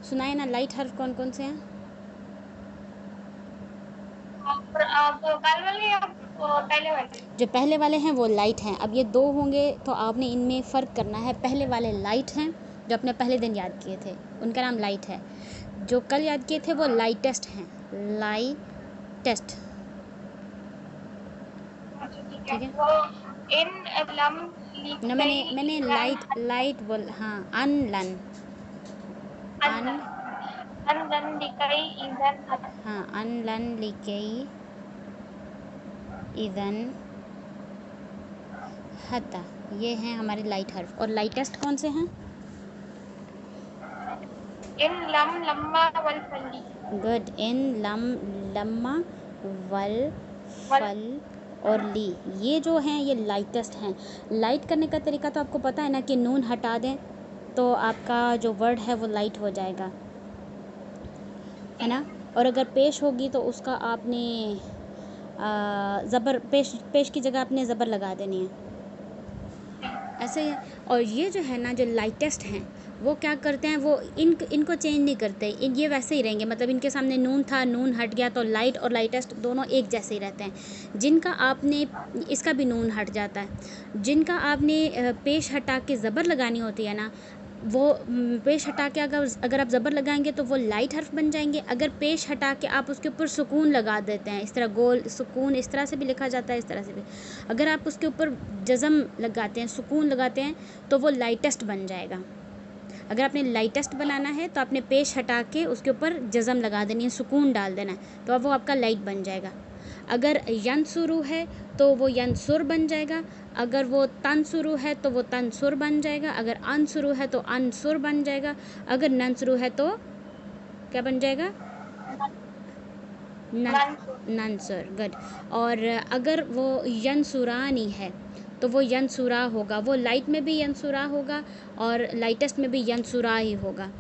सुनाए ना, लाइट हर्फ कौन कौन से हैं? आप कल वाले या पहले वाले? जो पहले वाले हैं वो लाइट हैं। अब ये 2 होंगे तो आपने इनमें फ़र्क करना है। पहले वाले लाइट हैं, जो आपने पहले दिन याद किए थे, उनका नाम लाइट है। जो कल याद किए थे वो लाइटेस्ट हैं, लाइटेस्ट। अच्छा ठीक है। ठीक है वो इन लम ना, लिकई मैंने इजन लाइट लाइट बोल, हाँ, अनलन, अन, अनलन अनलन लिकई इजन हाँ, अनलन लिकई इदन हता, ये हैं हमारे लाइट हर्फ। और लाइटेस्ट कौन से हैं? इन लम लम्मा वल फली गुड। इन लम, लम्मा, वल, वल फल और ली, ये जो हैं ये लाइटेस्ट हैं। लाइट करने का तरीका तो आपको पता है ना, कि नून हटा दें तो आपका जो वर्ड है वो लाइट हो जाएगा, है ना। और अगर पेश होगी तो उसका आपने ज़बर, पेश की जगह आपने ज़बर लगा देनी है, ऐसे ही है। और ये जो है ना, जो लाइटेस्ट हैं, वो क्या करते हैं, वो इनको चेंज नहीं करते, ये वैसे ही रहेंगे। मतलब इनके सामने नून था, नून हट गया तो लाइट और लाइटेस्ट दोनों एक जैसे ही रहते हैं। जिनका आपने, इसका भी नून हट जाता है, जिनका आपने पेश हटा के ज़बर लगानी होती है ना, वो पेश हटा के अगर आप ज़बर लगाएंगे तो वो लाइट हर्फ बन जाएंगे। अगर पेश हटा के आप उसके ऊपर सुकून लगा देते हैं, इस तरह गोल सुकून, इस तरह से भी लिखा जाता है, इस तरह से भी, अगर आप उसके ऊपर जज़म लगाते हैं, सुकून लगाते हैं, तो वो लाइटेस्ट बन जाएगा। अगर आपने लाइटेस्ट बनाना है तो आपने पेश हटा के उसके ऊपर जज़म लगा देनी है, सुकून डाल देना है, तो अब वो आपका लाइट बन जाएगा। अगर यंसुरु है तो वो यंसुर बन जाएगा। अगर वो तनसुरु है तो वो तनसुर बन जाएगा। अगर अनसुरु है तो अनसुर बन जाएगा। अगर नंसुरु है तो क्या बन जाएगा? मंसूर नंसुर। गुड। और अगर वो यंसुरानी है तो वो यंसुरा होगा। वो लाइट में भी यंसुरा होगा और लाइटेस्ट में भी यंसुरा ही होगा।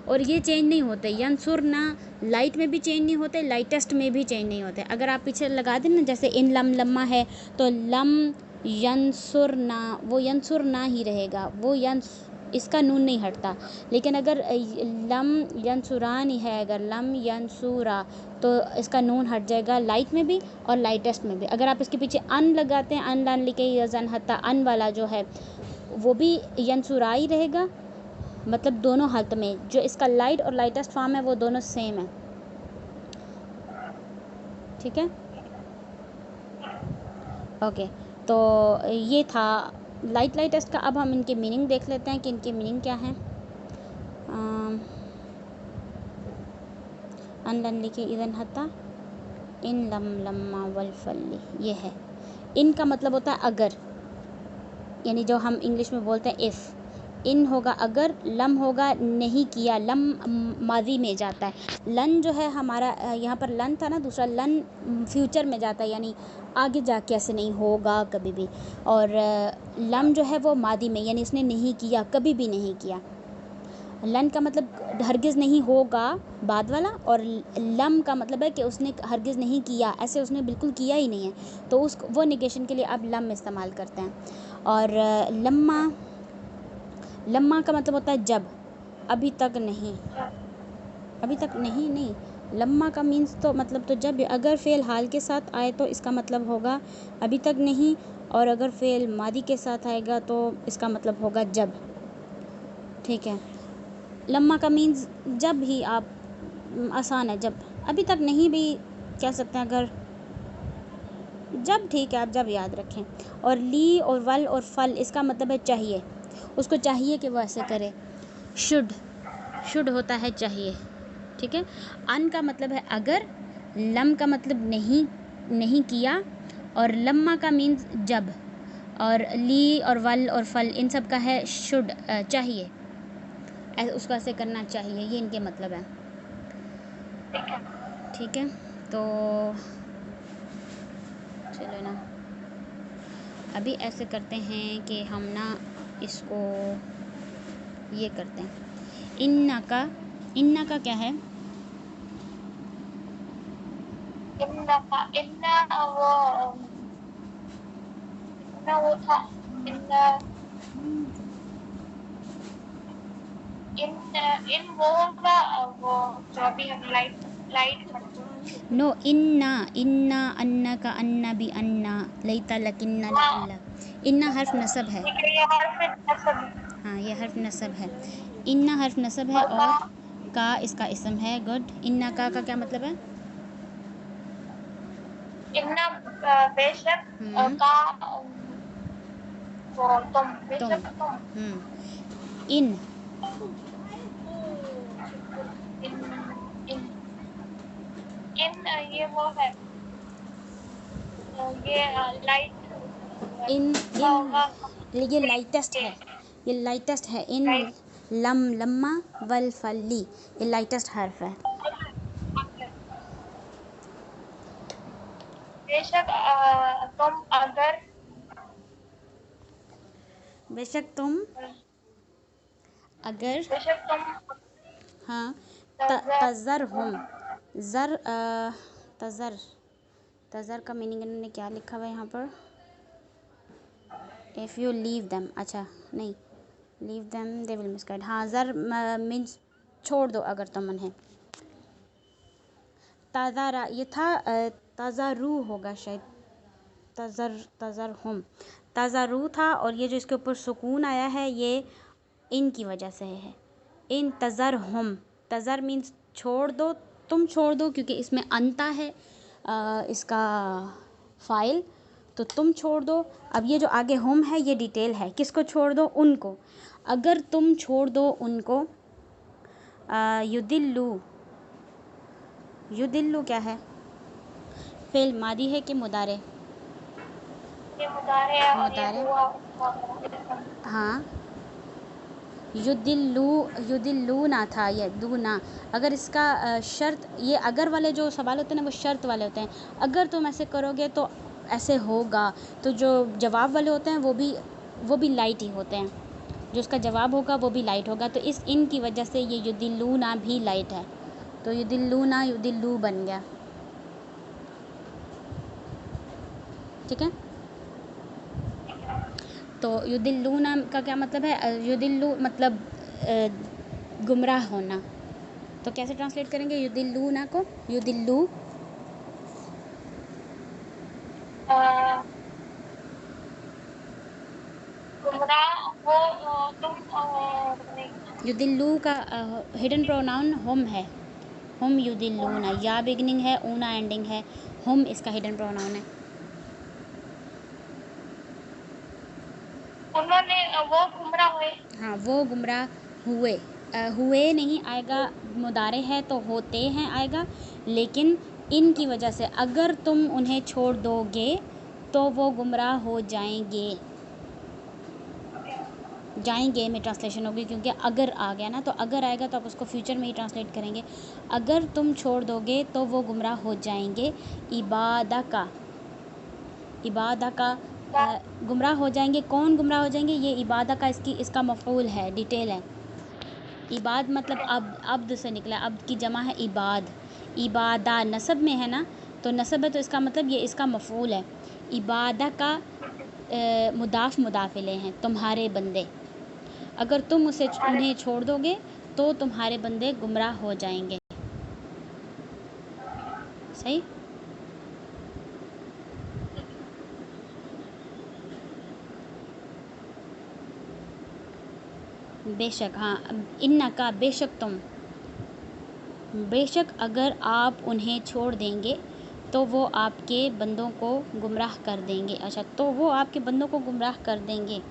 और ये चेंज नहीं होते, यंसुर ना लाइट में भी चेंज नहीं होते, लाइटेस्ट में भी चेंज नहीं होते। अगर आप पीछे लगा दें ना, जैसे इन लम लम्मा है तो लम यंसुर ना, वो यंसुर ना ही रहेगा, वो इसका नून नहीं हटता। लेकिन अगर लम यंसुरानी है, अगर लम यंसुरा, तो इसका नून हट जाएगा लाइट में भी और लाइटेस्ट में भी। अगर आप इसके पीछे अन लगाते हैं, अन लान लिखे यजन हत्ता, अन वाला जो है वो भी यंसुरा ही रहेगा। मतलब दोनों हालत में जो इसका लाइट और लाइटेस्ट फॉर्म है वो दोनों सेम है। ठीक है, ओके। तो ये था लाइटेस्ट का। अब हम इनके मीनिंग देख लेते हैं कि इनके मीनिंग क्या हैं। अन लन लिखे इदन हत्ता, इन लम लम्मा वल फल्ली, ये है। इन का मतलब होता है अगर, यानी जो हम इंग्लिश में बोलते हैं इफ़। इन होगा अगर, लम होगा नहीं किया, लम माजी में जाता है। लन जो है हमारा, यहाँ पर लन था ना, दूसरा लन फ्यूचर में जाता है, यानी आगे जाके ऐसे नहीं होगा कभी भी। और लम जो है वो मादी में, यानी उसने नहीं किया, कभी भी नहीं किया। लन का मतलब हरगिज़ नहीं होगा, बाद वाला। और लम का मतलब है कि उसने हरगिज़ नहीं किया, ऐसे उसने बिल्कुल किया ही नहीं है, तो उस वो निगेशन के लिए आप लम इस्तेमाल करते हैं। और लम्मा, लम्मा का मतलब होता है जब, अभी तक नहीं, अभी तक नहीं, नहीं, लम्मा का मीन्स तो मतलब तो जब, अगर फ़ेल हाल के साथ आए तो इसका मतलब होगा अभी तक नहीं, और अगर फ़ेल मादी के साथ आएगा तो इसका मतलब होगा जब। ठीक है, लम्मा का मीन्स जब ही आप, आसान है जब। अभी तक नहीं भी कह सकते हैं अगर, जब, ठीक है, आप जब याद रखें। और ली और वल और फल, इसका मतलब है चाहिए, उसको चाहिए कि वो ऐसे करे। शुड, शुड होता है चाहिए। ठीक है, अन का मतलब है अगर, लम का मतलब नहीं, नहीं किया, और लम्मा का मीन्स जब, और ली और वल और फल इन सब का है शुड, चाहिए, उसको ऐसे करना चाहिए, ये इनके मतलब है। ठीक है, तो चलो ना, अभी ऐसे करते हैं कि हम ना इसको ये करते हैं। इन्ना का क्या है? इन्ना वो था इन्ना इन इन वो होगा वो जो अभी हम लाइट लाइट नो, इन्ना इन्ना अन्ना का अन्ना भी अन्ना लैता लकिन्ना हाँ लअल्ला। इन्ना हर्फ नसब है। ठीक है, ये हर्फ नस्ब है। हाँ, ये हर्फ नसब है। इन्ना हर्फ नसब है और और का इसका इसम है। गुड। इन्ना का क्या मतलब है? इन्ना बेशक हम्म, का वो तुम तुम। बेशक तुम इन इन इन इन ये वो है ये लाइट इन का इन होगा ये लाइटेस्ट है। ये लाइटेस्ट है। इन लाइट लम्मा वल फल्ली, ये लाइटेस्ट हर्फ है। बेशक तुम अगर बेशक तुम अगर बेशक तुम हाँ नजर तज़र हम ज़र तज़र तज़र का मीनिंग इन्होंने क्या लिखा हुआ है यहाँ पर? इफ़ यू लीव देम, अच्छा नहीं, leave them they will misguide. हाँ, ज़र मीन्स छोड़ दो अगर तुम उन्हें। ताज़ारा ये था ताज़ारू होगा शायद, तज़र हम ताज़ारू था, और ये जो इसके ऊपर सुकून आया है ये इन की वजह से है। इन तज़र हम, तज़र मीन्स छोड़ दो, तुम छोड़ दो, क्योंकि इसमें अंता है इसका फ़ाइल, तो तुम छोड़ दो। अब ये जो आगे हम है ये डिटेल है, किसको छोड़ दो? उनको। अगर तुम छोड़ दो उनको, युदिल्लू, युदिल्लू क्या है? फ़िल मादी है कि मुदारे? ये मुदारे है और ये मुदारे। हुआ हाँ, युदिल्लू, युदिल्लू ना था ये दू ना। अगर इसका शर्त, ये अगर वाले जो सवाल होते हैं ना वो शर्त वाले होते हैं। अगर तुम ऐसे करोगे तो ऐसे होगा। तो जो जवाब वाले होते हैं वो भी लाइट ही होते हैं। जो उसका जवाब होगा वो भी लाइट होगा। तो इस इन की वजह से ये युदिल्लू ना भी लाइट है, तो युदिल्लू ना युदिल्लू बन गया। ठीक है। तो युदिल्लूना का क्या मतलब है? युदिल्लू मतलब गुमराह होना। तो कैसे ट्रांसलेट करेंगे युदिल्लूना को? युदिल्लू गुमराह वो तुम युदिल्लू का हिडन प्रोनाउन हम है। हम युदिल्लूना, या बिगनिंग है, ऊना एंडिंग है, हम इसका हिडन प्रोनाउन है। उन्होंने वो गुमराह हुए। हाँ, वो गुमराह हुए। हुए नहीं आएगा, मुदारे है तो होते हैं आएगा, लेकिन इन की वजह से अगर तुम उन्हें छोड़ दोगे तो वो गुमराह हो जाएंगे। जाएंगे में ट्रांसलेशन होगी, क्योंकि अगर आ गया ना, तो अगर आएगा तो आप उसको फ्यूचर में ही ट्रांसलेट करेंगे। अगर तुम छोड़ दोगे तो वो गुमराह हो जाएंगे। इबादा का गुमराह हो जाएंगे। कौन गुमराह हो जाएंगे? ये इबादा का इसका मफ़ऊल है, डिटेल है। इबाद मतलब अब्द से निकला, अब्द की जमा है इबाद। इबादा नसब में है ना, तो नसब है तो इसका मतलब ये इसका मफ़ऊल है। इबादा का मुदाफ़ मुदाफ़िले हैं, तुम्हारे बंदे। अगर तुम उन्हें छोड़ दोगे तो तुम्हारे बंदे गुमराह हो जाएंगे। सही। बेशक, हाँ, इन्ना का बेशक तुम, बेशक अगर आप उन्हें छोड़ देंगे तो वो आपके बंदों को गुमराह कर देंगे। अच्छा, तो वो आपके बंदों को गुमराह कर देंगे।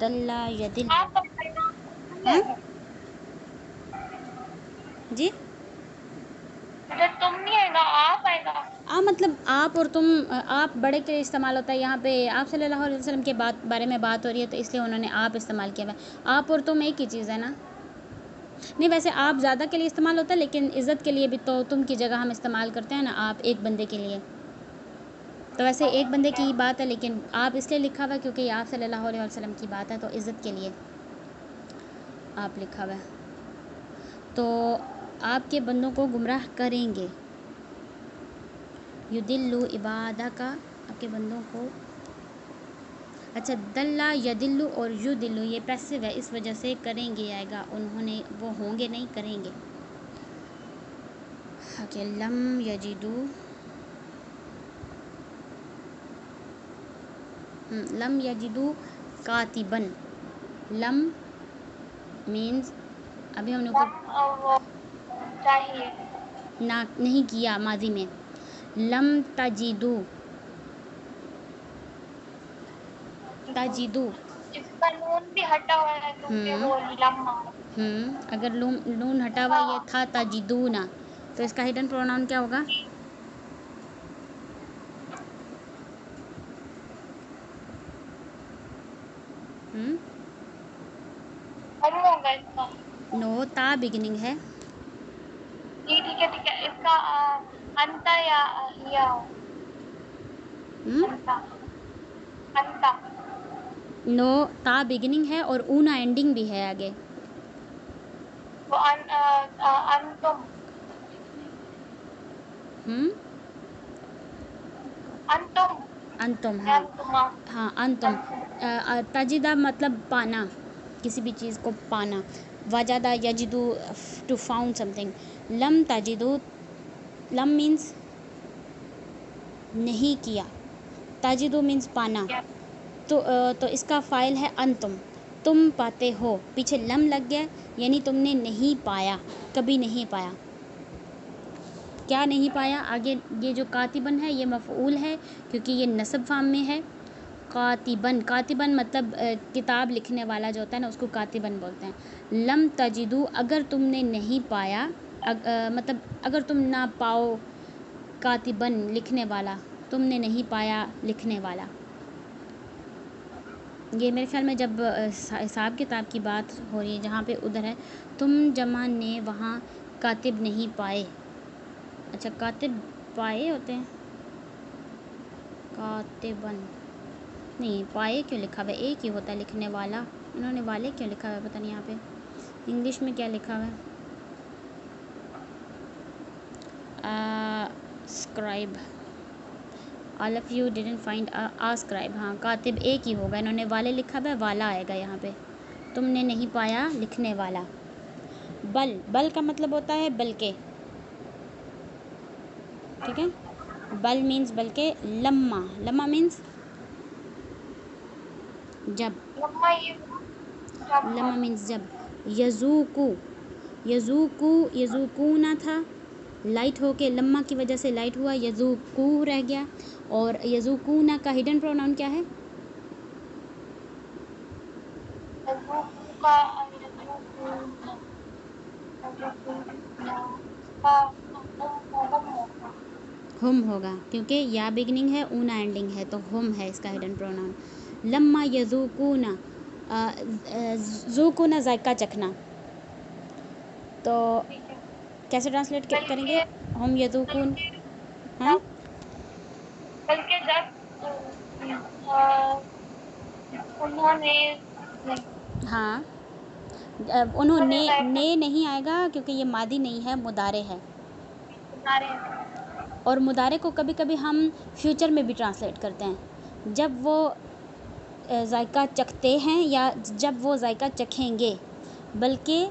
दल्ला यदिल, आप हाँ जी, इधर तुम नहीं आएगा, आप आएगा। मतलब आप और तुम, आप बड़े के लिए इस्तेमाल होता है। यहाँ पे आप सल्लल्लाहु अलैहि वसल्लम के बारे में बात हो रही है, तो इसलिए उन्होंने आप इस्तेमाल किया है। आप और तुम एक ही चीज़ है ना। नहीं, वैसे आप ज़्यादा के लिए इस्तेमाल होता है, लेकिन इज़्ज़त के लिए भी तो तुम की जगह हम इस्तेमाल करते हैं ना, आप एक बंदे के लिए। तो वैसे एक बंदे की बात है, लेकिन आप इसलिए लिखा हुआ है क्योंकि आप सल्लल्लाहु अलैहि वसल्लम की बात है, तो इज़्ज़त के लिए आप लिखा हुआ है। तो आपके बंदों को गुमराह करेंगे। युदिल्लु इबादा का, आपके बंदों को अच्छा, दल्ला यदिल्लु और युदिल्लु ये पैसिव है, इस वजह से करेंगे आएगा, उन्होंने, वो होंगे नहीं, करेंगे। ओके, लम यजिदू, लम यजिदू कातिबन। लम मीन्स अभी हमने ऊपर वो चाहिए। ना नहीं किया माजी में। लम तजिदू, तजिदू। इसका नून भी हटा हुआ है क्योंकि वो लम्मा। अगर नून हटा हुआ ये था तजिदू ना, तो इसका हिडन प्रोनाउन क्या होगा? होगा इसका। नो, ता बिगिनिंग है। जी ठीक है ठीक है, इसका अंता या हिया हो। अंता अंता। नो, ता बिगिनिंग है और ऊना एंडिंग भी है आगे। वो अंतुम। अंतुम। अंतुम, या हाँ अंतुमा। हाँ, अंतुम। तजिदा मतलब पाना, किसी भी चीज़ को पाना। वजादा यजिदू, टू फाउंड समथिंग। लम तजिदू, लम मीन्स नहीं किया, तजिदू मीन्स पाना। तो इसका फ़ाइल है अंतुम, तुम पाते हो। पीछे लम लग गया, यानी तुमने नहीं पाया, कभी नहीं पाया। क्या नहीं पाया? आगे ये जो कातिबन है ये मफ़ऊल है क्योंकि ये नस्ब फार्म में है। कातिबन, कातिबन मतलब किताब लिखने वाला जो होता है ना, उसको कातिबन बोलते हैं। लम तजिदू, अगर तुमने नहीं पाया, मतलब अगर तुम ना पाओ, कातिबन लिखने वाला, तुमने नहीं पाया लिखने वाला। ये मेरे ख्याल में जब हिसाब किताब की बात हो रही है जहाँ पे उधर है, तुम जमा ने वहाँ कातिब नहीं पाए। अच्छा, कातिब पाए होते हैं, कातिबन नहीं, पाए क्यों लिखा हुआ है? एक ही होता है लिखने वाला, इन्होंने वाले क्यों लिखा हुआ है पता नहीं। यहाँ पे इंग्लिश में क्या लिखा हुआ है? Scribe. All of you didn't find a scribe. हाँ, कातिब एक ही होगा, इन्होंने वाले लिखा हुआ है, वाला आएगा यहाँ पे। तुमने नहीं पाया लिखने वाला। बल, बल का मतलब होता है बल्कि, ठीक है। बल मीन्स बल्कि। लम्मा, लम्मा मीन्स जब, लम्मा ये जब लम्मा मीन्स जब। यजूकू, यजूकू, यजूकूना था, लाइट होके लम्मा की वजह से लाइट हुआ, यजूकू रह गया। और यजूकूना का हिडन प्रोनाउन क्या है? का हुम होगा क्योंकि या बिगनिंग है, ऊना एंडिंग है, तो हुम है इसका हिडन प्रोनाउन। लम्मा यजूकूना, जूकूना जायका चखना, तो कैसे ट्रांसलेट करेंगे? हम यजूकून, हाँ, बल्कि जब उन्होंने हाँ, उन्होंने, ने नहीं आएगा क्योंकि ये मादी नहीं है, मुदारे है। और मुदारे को कभी कभी हम फ्यूचर में भी ट्रांसलेट करते हैं, जब वो जायका चखते हैं या जब वो जायका चखेंगे, बल्कि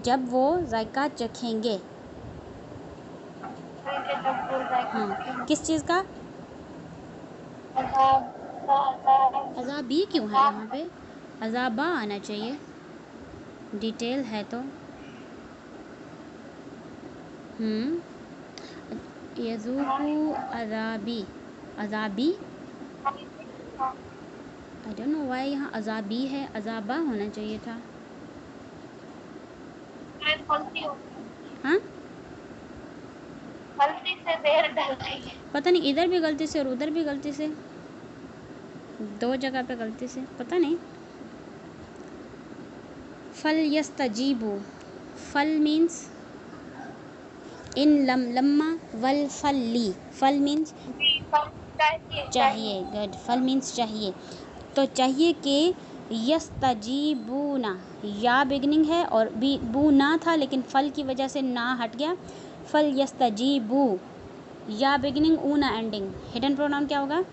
जब वो जायका चखेंगे। हाँ, किस चीज़ का? अज़ाबी क्यों है यहाँ पे? अज़ाबा आना चाहिए, डिटेल है तो। यज़ूकू अज़ाबी, अज़ाबी, आई डोंट नो वाई यहाँ अज़ाबी है, अज़ाबा होना चाहिए था। हाँ, गलती से देर डल गई है। पता नहीं, इधर भी गलती से और उधर भी गलती से, दो जगह पे गलती से, पता नहीं। फल यस्तजीबू, फल मीन्स इन लम्मा, वल फल्ली, फल मीन्स चाहिए, गुड, फल मीन्स चाहिए, तो चाहिए कि यस्तजीबूना, या बिगनिंग है और बी बू ना था लेकिन फल की वजह से ना हट गया। फल यस्तजीबू, या beginning Una ending, hidden pronoun क्या होगा?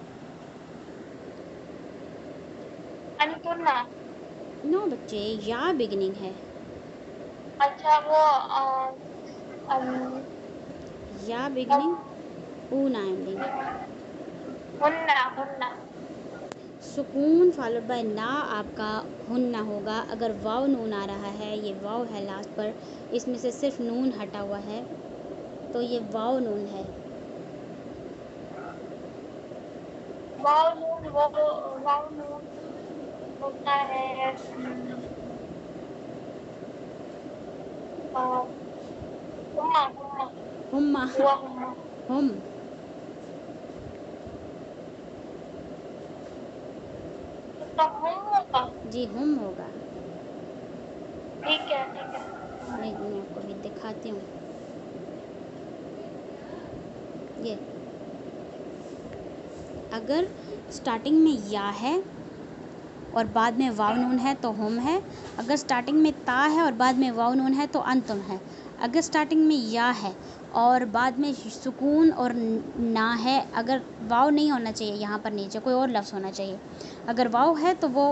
अंतुना। नो बच्चे, या बिगिनिंग है। अच्छा वो अम, या बिगिनिंग, ऊना एंडिंग। हुन्ना हुन्ना। सुकून फॉलोड बाय ना आपका हुन्ना होगा। अगर वाव नून आ रहा है, ये वाव है लास्ट पर, इसमें से सिर्फ नून हटा हुआ है, तो ये वाव नून है। वाव नून होता है हुम्मा हुम्मा। हुम्मा, हुआ हुम्मा। हुम। तो हुम होगा। जी हुम होगा। ठीक है ठीक है। मैं आपको भी दिखाती हूँ। ये अगर स्टार्टिंग में या है और बाद में वाव नून है तो हुम है। अगर स्टार्टिंग में ता है और बाद में वाव नून है तो अंतुम है। अगर स्टार्टिंग में या है और बाद में सुकून और ना है, अगर वाव नहीं होना चाहिए यहाँ पर, नीचे कोई और लफ्ज़ होना चाहिए। अगर वाव है तो वो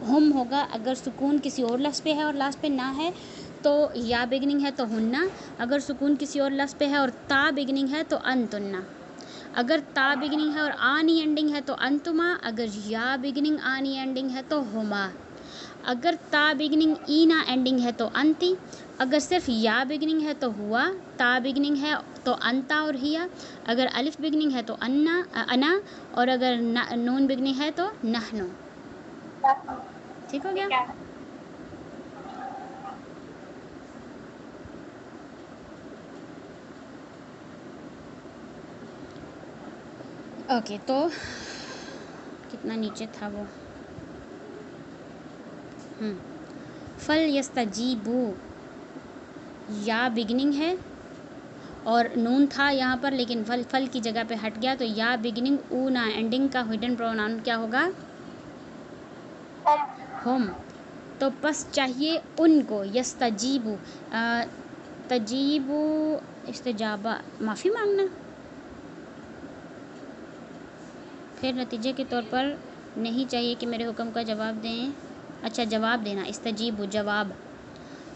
हुम होगा। अगर सुकून किसी और लफ्ज़ पे है और लास्ट पे ना है तो या बिगनिंग है तो हुन्ना। अगर सुकून किसी और लफ्ज़ पे है और ता बिगनिंग है तो अंतुन्ना। अगर ता बिगनिंग है और आनी एंडिंग है तो अंतुमा। अगर या बिगनिंग आनी एंडिंग है तो हुमा। अगर ता बिगनिंग ई ना एंडिंग है तो अंती। अगर सिर्फ या बिगनिंग है तो हुआ। ता बिगनिंग है तो अंता और हिया। अगर अलिफ बिगनिंग है तो अना। और अगर नून बिगनिंग है तो नहनो। ठीक हो गया। ठीक है। ओके, तो कितना नीचे था वो। फल यस्तजीबू, या बिगनिंग है और नून था यहाँ पर, लेकिन फल की जगह पे हट गया, तो या बिगनिंग ऊ ना एंडिंग का हिडन प्रोनाउन क्या होगा? हम। तो बस चाहिए उनको, यस्तजीबू, तजीबू, इस्तजाबा, माफ़ी मांगना। फिर नतीजे के तौर पर नहीं चाहिए कि मेरे हुक्म का जवाब दें। अच्छा, जवाब देना, इस्तजीबू जवाब।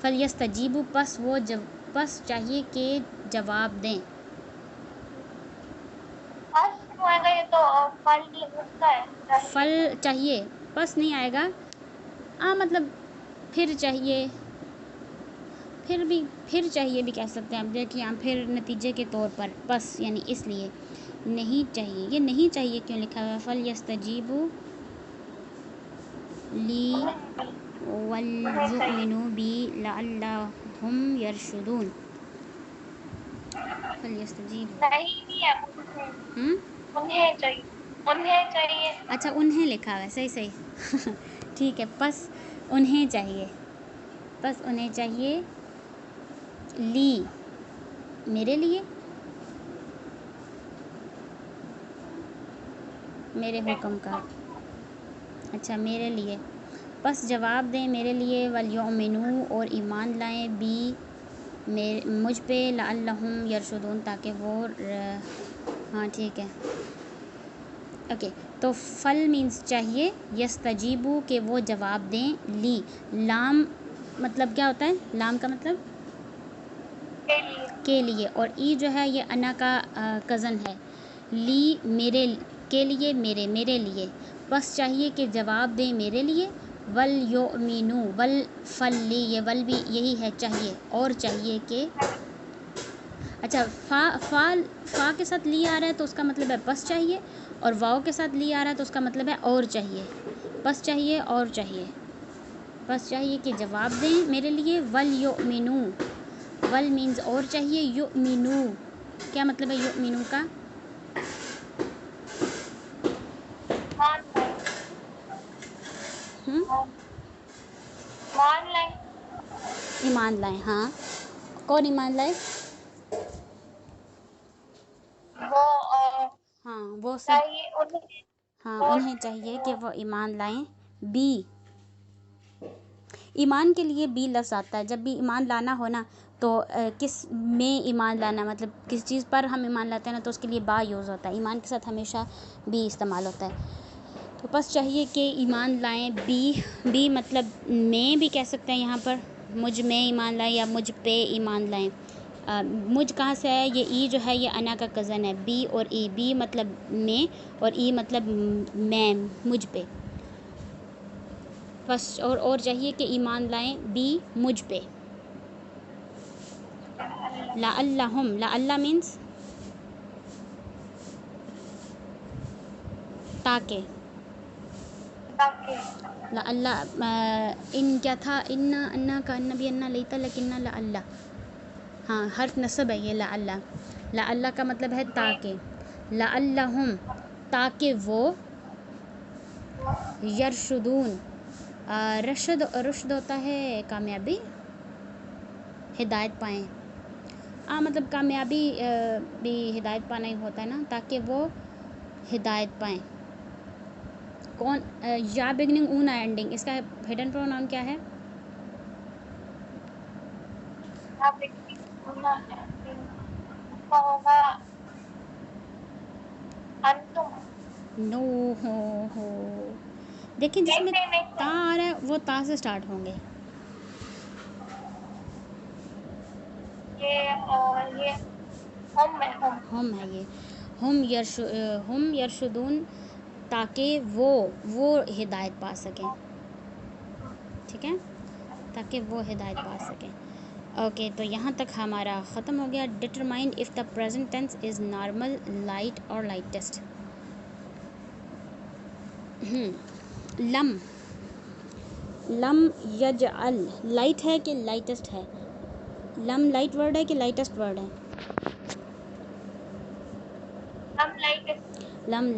फल यस्तजीबू, बस चाहिए कि जवाब दें। ये तो फल उसका है। फल चाहिए, बस नहीं आएगा। मतलब फिर चाहिए, फिर चाहिए भी कह सकते हैं आप। देखिए यहाँ फिर नतीजे के तौर पर बस, यानी इसलिए नहीं चाहिए। ये नहीं चाहिए क्यों लिखा हुआ है? फल यस्तजीबू ली वलयुमिनु बी लअल्लहुम यरशुदून। फल यस्तजीबू नहीं है। उन्हें चाहिए, उन्हें चाहिए। अच्छा, उन्हें लिखा हुआ है, सही सही। ठीक है, बस उन्हें चाहिए, बस उन्हें चाहिए। ली, मेरे लिए, मेरे हुक्म का। अच्छा, मेरे लिए, बस जवाब दें मेरे लिए। वलयुमिनू, और ईमान लाएं, बी, मुझ पे, लअल्लहुम यरशुदून, ताकि वो हाँ ठीक है। ओके, तो फल मीन्स चाहिए, यस्तजीबू के वो जवाब दें, ली, लाम मतलब क्या होता है? लाम का मतलब के लिए, और ई जो है ये अना का कज़न है। ली, मेरे, के लिए, मेरे लिए, बस चाहिए कि जवाब दें मेरे लिए। वल युमिनू, वल फल ली, ये वल भी यही है, चाहिए, और चाहिए कि। अच्छा, फ़ा के साथ ली आ रहा है तो उसका मतलब है बस चाहिए, और वाव के साथ ली आ रहा है तो उसका मतलब है और चाहिए। बस चाहिए और चाहिए, बस चाहिए कि जवाब दें मेरे लिए। वल युमिनू, वल मीन्स और चाहिए, युमिनू क्या मतलब है युमिनू का? मान लाए। ईमान लाए। हाँ, कौन ईमान लाए? वो हाँ, वो सब। चाहिए उन्हें। हाँ, उन्हें चाहिए कि वो ईमान लाएं। बी, ईमान के लिए बी लफ्ज़ आता है। जब भी ईमान लाना हो ना, तो किस में ईमान लाना, मतलब किस चीज़ पर हम ईमान लाते हैं ना, तो उसके लिए बा यूज़ होता है। ईमान के साथ हमेशा बी इस्तेमाल होता है। तो बस चाहिए कि ईमान लाएं। बी मतलब में भी कह सकते हैं यहाँ पर, मुझ में ईमान लाएं या मुझ पे ईमान लाएं। मुझ कहाँ से है? ये ई जो है ये अना का कज़न है। बी और ई, बी मतलब में और ई मतलब मैं, मुझ पे। बस और चाहिए कि ईमान लाएं बी मुझ पे। लअल्लहुम, लअल्ला मीन्स ताके। लअल्ला इन क्या था? इन्ना अन्ना का अन्ना भी अन्ना लेता लेकिन लअल्ला, हाँ हर्फ नस्ब है ये लअल्ला। लअल्ला का मतलब है ताके। लअल्लहुम ताकि वो, यरशुदून रशद, रुशद होता है कामयाबी, हिदायत पाएँ। मतलब कामयाबी भी हिदायत पाना ही होता है ना, ताकि वो हिदायत पाएँ। कौन? या बिगनिंग ऊना एंडिंग, इसका हिडन प्रोनाउन क्या है? नो हो देखिए जिसमें ता आ रहा है वो ता से स्टार्ट होंगे। ये हम है, हम है ये। हम यरशुदून ताकि वो हिदायत पा सकें। ठीक है, ताकि वो हिदायत पा सकें। ओके, तो यहाँ तक हमारा ख़त्म हो गया। Determine if the present tense is normal, light और लाइटेस्ट। लम, लम यजअल लाइट है कि लाइटेस्ट है? लम लाइट वर्ड है कि लाइटेस्ट वर्ड है? हम लाइट लम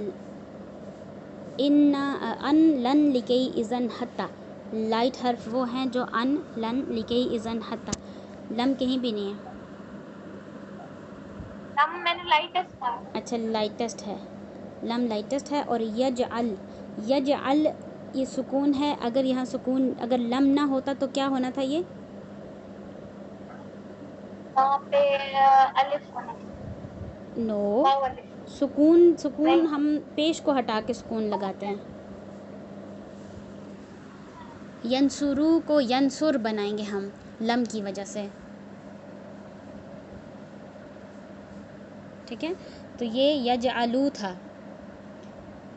इन्ना अन लन लिकई इज़न हत्ता, लाइट हर्फ वो हैं जो अन लन लिकई इज़न हत्ता। लम कहीं भी नहीं है। हम मैंने लाइटेस्ट था। अच्छा लाइटेस्ट है, लम लाइटेस्ट है। और यजअल, यजअल ये सुकून है। अगर यहाँ सुकून, अगर लम ना होता तो क्या होना था? ये वहाँ पे अलिफ होना। नो, सुकून, सुकून हम पेश को हटा के सुकून लगाते हैं। यंसुरू को यंसुर बनाएंगे हम लम की वजह से। ठीक है, तो ये यजअलू था।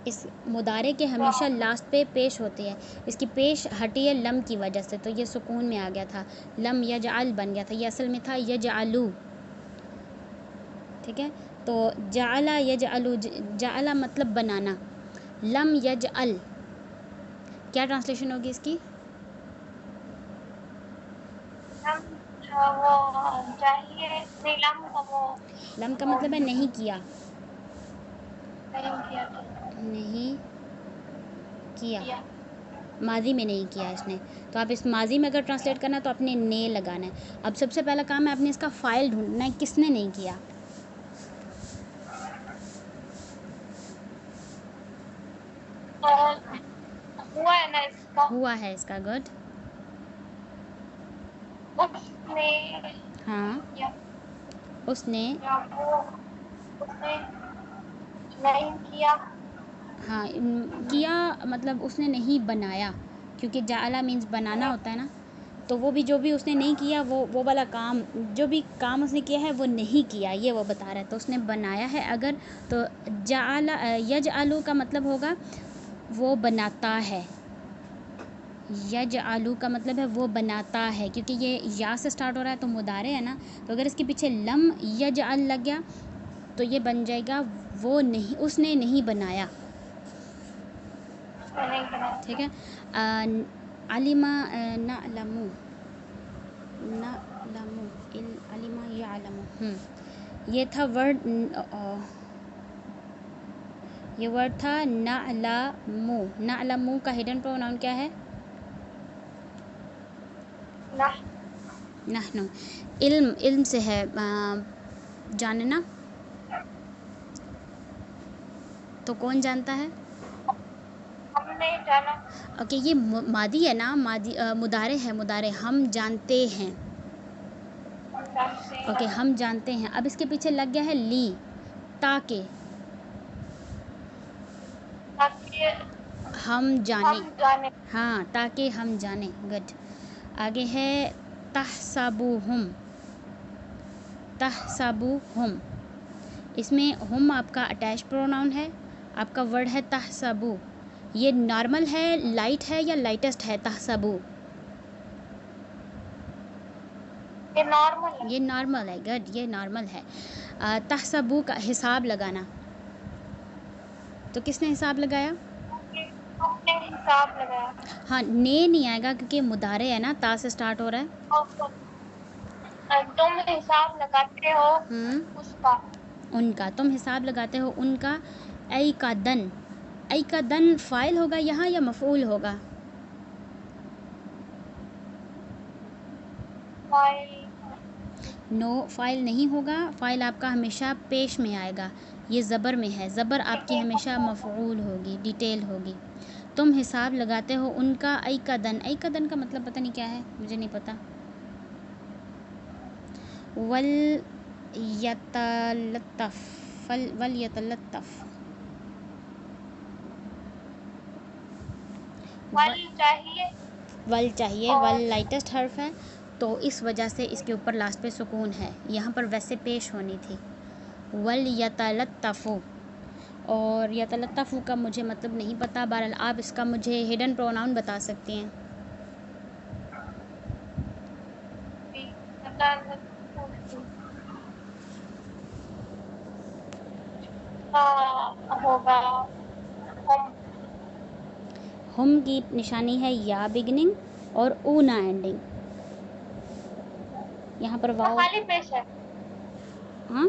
इस मुदारे के हमेशा लास्ट पे पेश होती है, इसकी पेश हटी है लम की वजह से, तो ये सुकून में आ गया था। लम यजअल बन गया था, ये असल में था यजअलू। ठीक है, तो जाअला यजअलू, जाअला मतलब बनाना। लम यजअल क्या ट्रांसलेशन होगी इसकी? वो चाहिए नहीं, लम का मतलब है नहीं किया, नहीं नहीं किया, माजी में नहीं किया इसने। तो आप इस माजी में अगर ट्रांसलेट करना है तो आपने ने लगाना है। अब सबसे पहला काम है आपने इसका फ़ाइल ढूंढना है, किसने नहीं किया। हुआ है ना इसका, हुआ है इसका, गुड। उसने हाँ, या उसने, उसने नहीं किया। हाँ किया मतलब उसने नहीं बनाया, क्योंकि जाअला मीन्स बनाना होता है ना। तो वो भी जो भी उसने नहीं किया, वो वाला काम, जो भी काम उसने किया है वो नहीं किया, ये वो बता रहा है। तो उसने बनाया है अगर, तो जाअला यजअलू का मतलब होगा वो बनाता है। यजअलू का मतलब है वो बनाता है, क्योंकि ये या से स्टार्ट हो रहा है तो मुदारे है ना। तो अगर इसके पीछे लम यजअल लग गया तो ये बन जाएगा वो नहीं, उसने नहीं बनाया। ठीक है, अलिमा नअलमु, नअलमु अलिमा यअलमु, ये था वर्ड, ये वर्ड था नअलमु। नअलमु का हिडन प्रोनाउन क्या है? नहनु। इल्म, इल्म से है जानना। तो कौन जानता है? हमने जाना। ओके, ये मादी है ना, मादी मुदारे है, मुदारे हम जानते हैं। ओके, हम जानते हैं। अब इसके पीछे लग गया है ली, ताकि, हम जाने। हम जाने। हाँ, ताकि हम जाने। गुड। आगे है तहसबुहुम। तहसबुहुम, इसमें हम आपका अटैच प्रोनाउन है, आपका वर्ड है तहसबु। ये नॉर्मल है, लाइट है या लाइटेस्ट है? तहसबु ये नॉर्मल है। ये नॉर्मल है। गुड, ये नॉर्मल है। तहसबु का हिसाब लगाना, तो किसने हिसाब लगाया? हमने हिसाब लगाया। हाँ, ने नहीं आएगा क्योंकि मुदारे है ना, ता से स्टार्ट हो रहा है। तुम हिसाब लगाते हो उसका। उनका, तुम हिसाब लगाते हो उनका। ऐ का दन, ऐ का दन फ़ाइल होगा यहाँ या मफ़ऊल होगा? नो, फ़ाइल नहीं होगा। फ़ाइल आपका हमेशा पेश में आएगा, ये ज़बर में है। ज़बर आपकी हमेशा मफ़ऊल होगी, डिटेल होगी। तुम हिसाब लगाते हो उनका। ऐ का दन, ऐ का दन का मतलब पता नहीं क्या है, मुझे नहीं पता। वल यतलत्तफ़, वल यतलत्तफ़, वल चाहिए। वल लाइटेस्ट हर्फ है, तो इस वजह से इसके ऊपर लास्ट पे सुकून है। यहाँ पर वैसे पेश होनी थी वल यतलत्तफ़ु, और यतलत्तफ़ु का मुझे मतलब नहीं पता। बहरहाल आप इसका मुझे हिडन प्रोनाउन बता सकती हैं। होगा हम की निशानी है या बिगनिंग और ऊ ना एंडिंग। यहाँ पर वाव खाली पेश है। हाँ,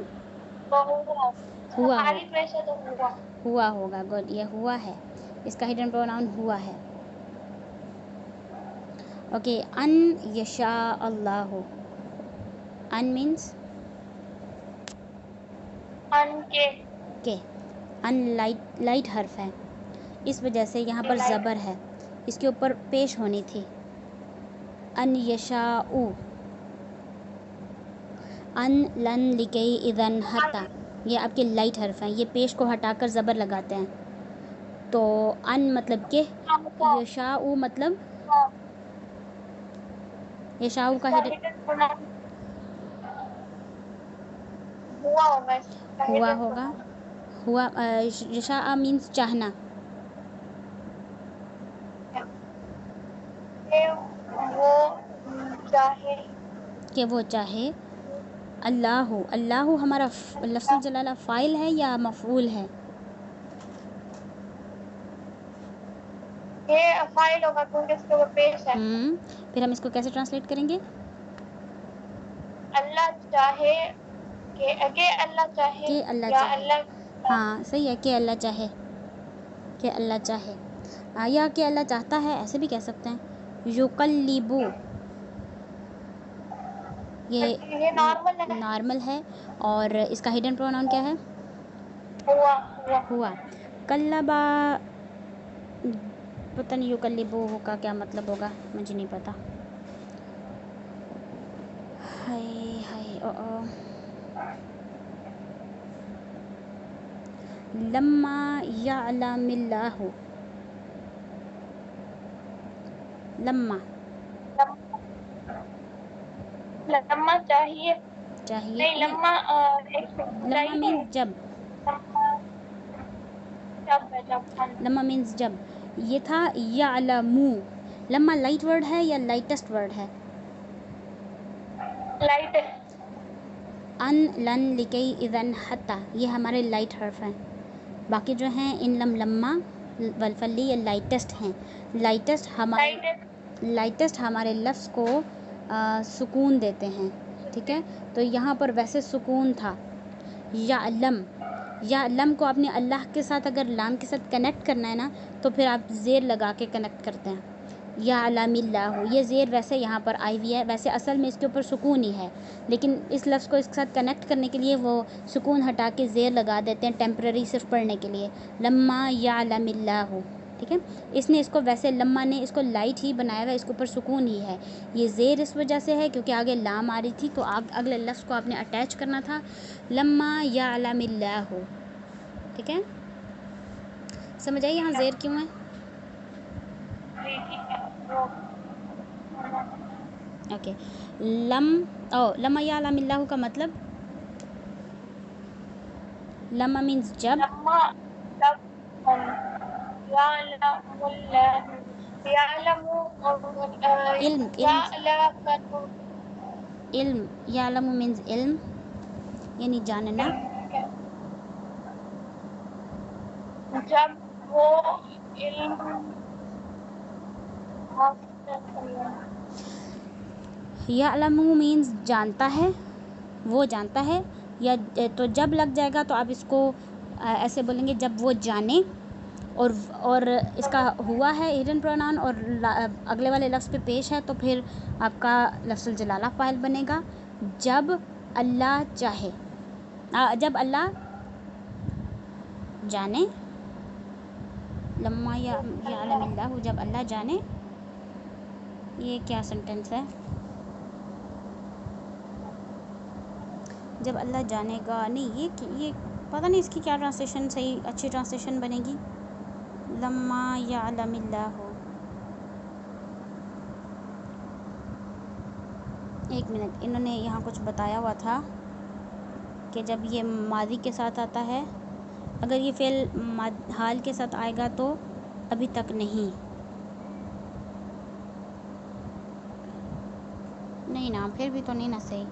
हुआ हुआ हो, खाली पेश है तो हुआ। हुआ होगा। गुड, ये हुआ है, इसका हिडन प्रोनाउन हुआ है। ओके, अन यशा अल्लाहु। अन मीन्स अन के। अन लाइट हर्फ है, इस वजह से यहाँ पर ज़बर है, इसके ऊपर पेश होनी थी अन यशाउ। अन लन लिकई इदन हता, ये आपके लाइट हर्फ हैं, ये पेश को हटाकर ज़बर लगाते हैं। तो अन मतलब के, यशाउ मतलब, यशाउ का हुआ होगा। हुआ, यशा मीन्स चाहना। वो चाहे, कि वो चाहे। अल्लाह, अल्लाह हमारा लफ्ज़ुल जलाला फ़ाइल है या मफ़ऊल है? ये फाइल होगा क्योंकि इसके ऊपर पेश है। फिर हम इसको कैसे ट्रांसलेट करेंगे? अल्लाह चाहे कि अल्लाह चाहे कि अल्लाह या चाहे। अल्लाह। हाँ, सही है, कि अल्लाह चाहे, कि अल्लाह चाहे, या कि अल्लाह चाहता है, ऐसे भी कह सकते हैं। युकल्लिबु, ये नॉर्मल है, और इसका हिडन प्रोनाउन क्या है? हुआ। कल्लबा, पता नहीं युकल्लिबु का क्या मतलब होगा, मुझे नहीं पता। हाय हाय ओ लम्मा यअलमिल्लाहु, लम्मा लम्मा चाहिए नहीं, लम्मा लम्मा मीन्स जब, लम्मा मीन्स जब। ये था यअलमु। लम्मा लाइट वर्ड है या लाइटेस्ट वर्ड है? लाइट। अन लन लिकई इदन हता, ये हमारे लाइट हर्फ हैं। बाकी जो हैं इन लम्मा वलफली, ये लाइटेस्ट हैं। लाइटेस्ट हमारे लफ्ज़ को सुकून देते हैं, ठीक है। तो यहाँ पर वैसे सुकून था। या लम को आपने अल्लाह के साथ अगर लाम के साथ कनेक्ट करना है ना, तो फिर आप ज़ेर लगा के कनेक्ट करते हैं। या अलामिल्लाहु, ये ज़ेर वैसे यहाँ पर आई हुई है, वैसे असल में इसके ऊपर सुकून ही है, लेकिन इस लफ्ज़ को इसके साथ कनेक्ट करने के लिए वो सुकून हटा के ज़ेर लगा देते हैं, टेम्पररी सिर्फ पढ़ने के लिए। लम्मा या अलामिल्लाहु, ठीक है। इसने इसको वैसे, लम्मा ने इसको लाइट ही बनाया हुआ है, इसके ऊपर सुकून ही है। ये ज़ेर इस वजह से है क्योंकि आगे लाम आ रही थी, तो अगले लफ्ज़ को आपने अटैच करना था, लम्मा या अलामिल्लाहु, ठीक है। समझ आई यहाँ ज़ेर क्यों है? जी ठीक है वो ओके। लम लम्मा यालमिल्लाहु का मतलब, लम्मा मीन्स जब, लम्मा तब हम यालमुल्लाहु यालमु इल्म इल्म यालकतु इल्म, यालमु मीन्स इल्म यानी जानना। जब वो इल्म हासिल किया यालमु मीन्स जानता है, वो जानता है, या तो जब लग जाएगा तो आप इसको ऐसे बोलेंगे जब वो जाने, और इसका हुआ है हिडन प्रोनाउन और अगले वाले लफ्ज़ पे पेश है, तो फिर आपका लफ्ज़ुल जलाला फ़ाइल बनेगा। जब अल्लाह चाहे, जब अल्लाह जाने, लम्मा यालमिल्लाहु जब अल्लाह जाने। ये क्या सेंटेंस है? जब अल्लाह जानेगा, नहीं ये पता नहीं इसकी क्या ट्रांसलेशन सही अच्छी ट्रांसलेशन बनेगी। लम्मा यालमिल्लाहु, एक मिनट, इन्होंने यहाँ कुछ बताया हुआ था कि जब ये मादी के साथ आता है, अगर ये फ़ेल हाल के साथ आएगा तो अभी तक नहीं ना, फिर भी तो नहीं ना सही।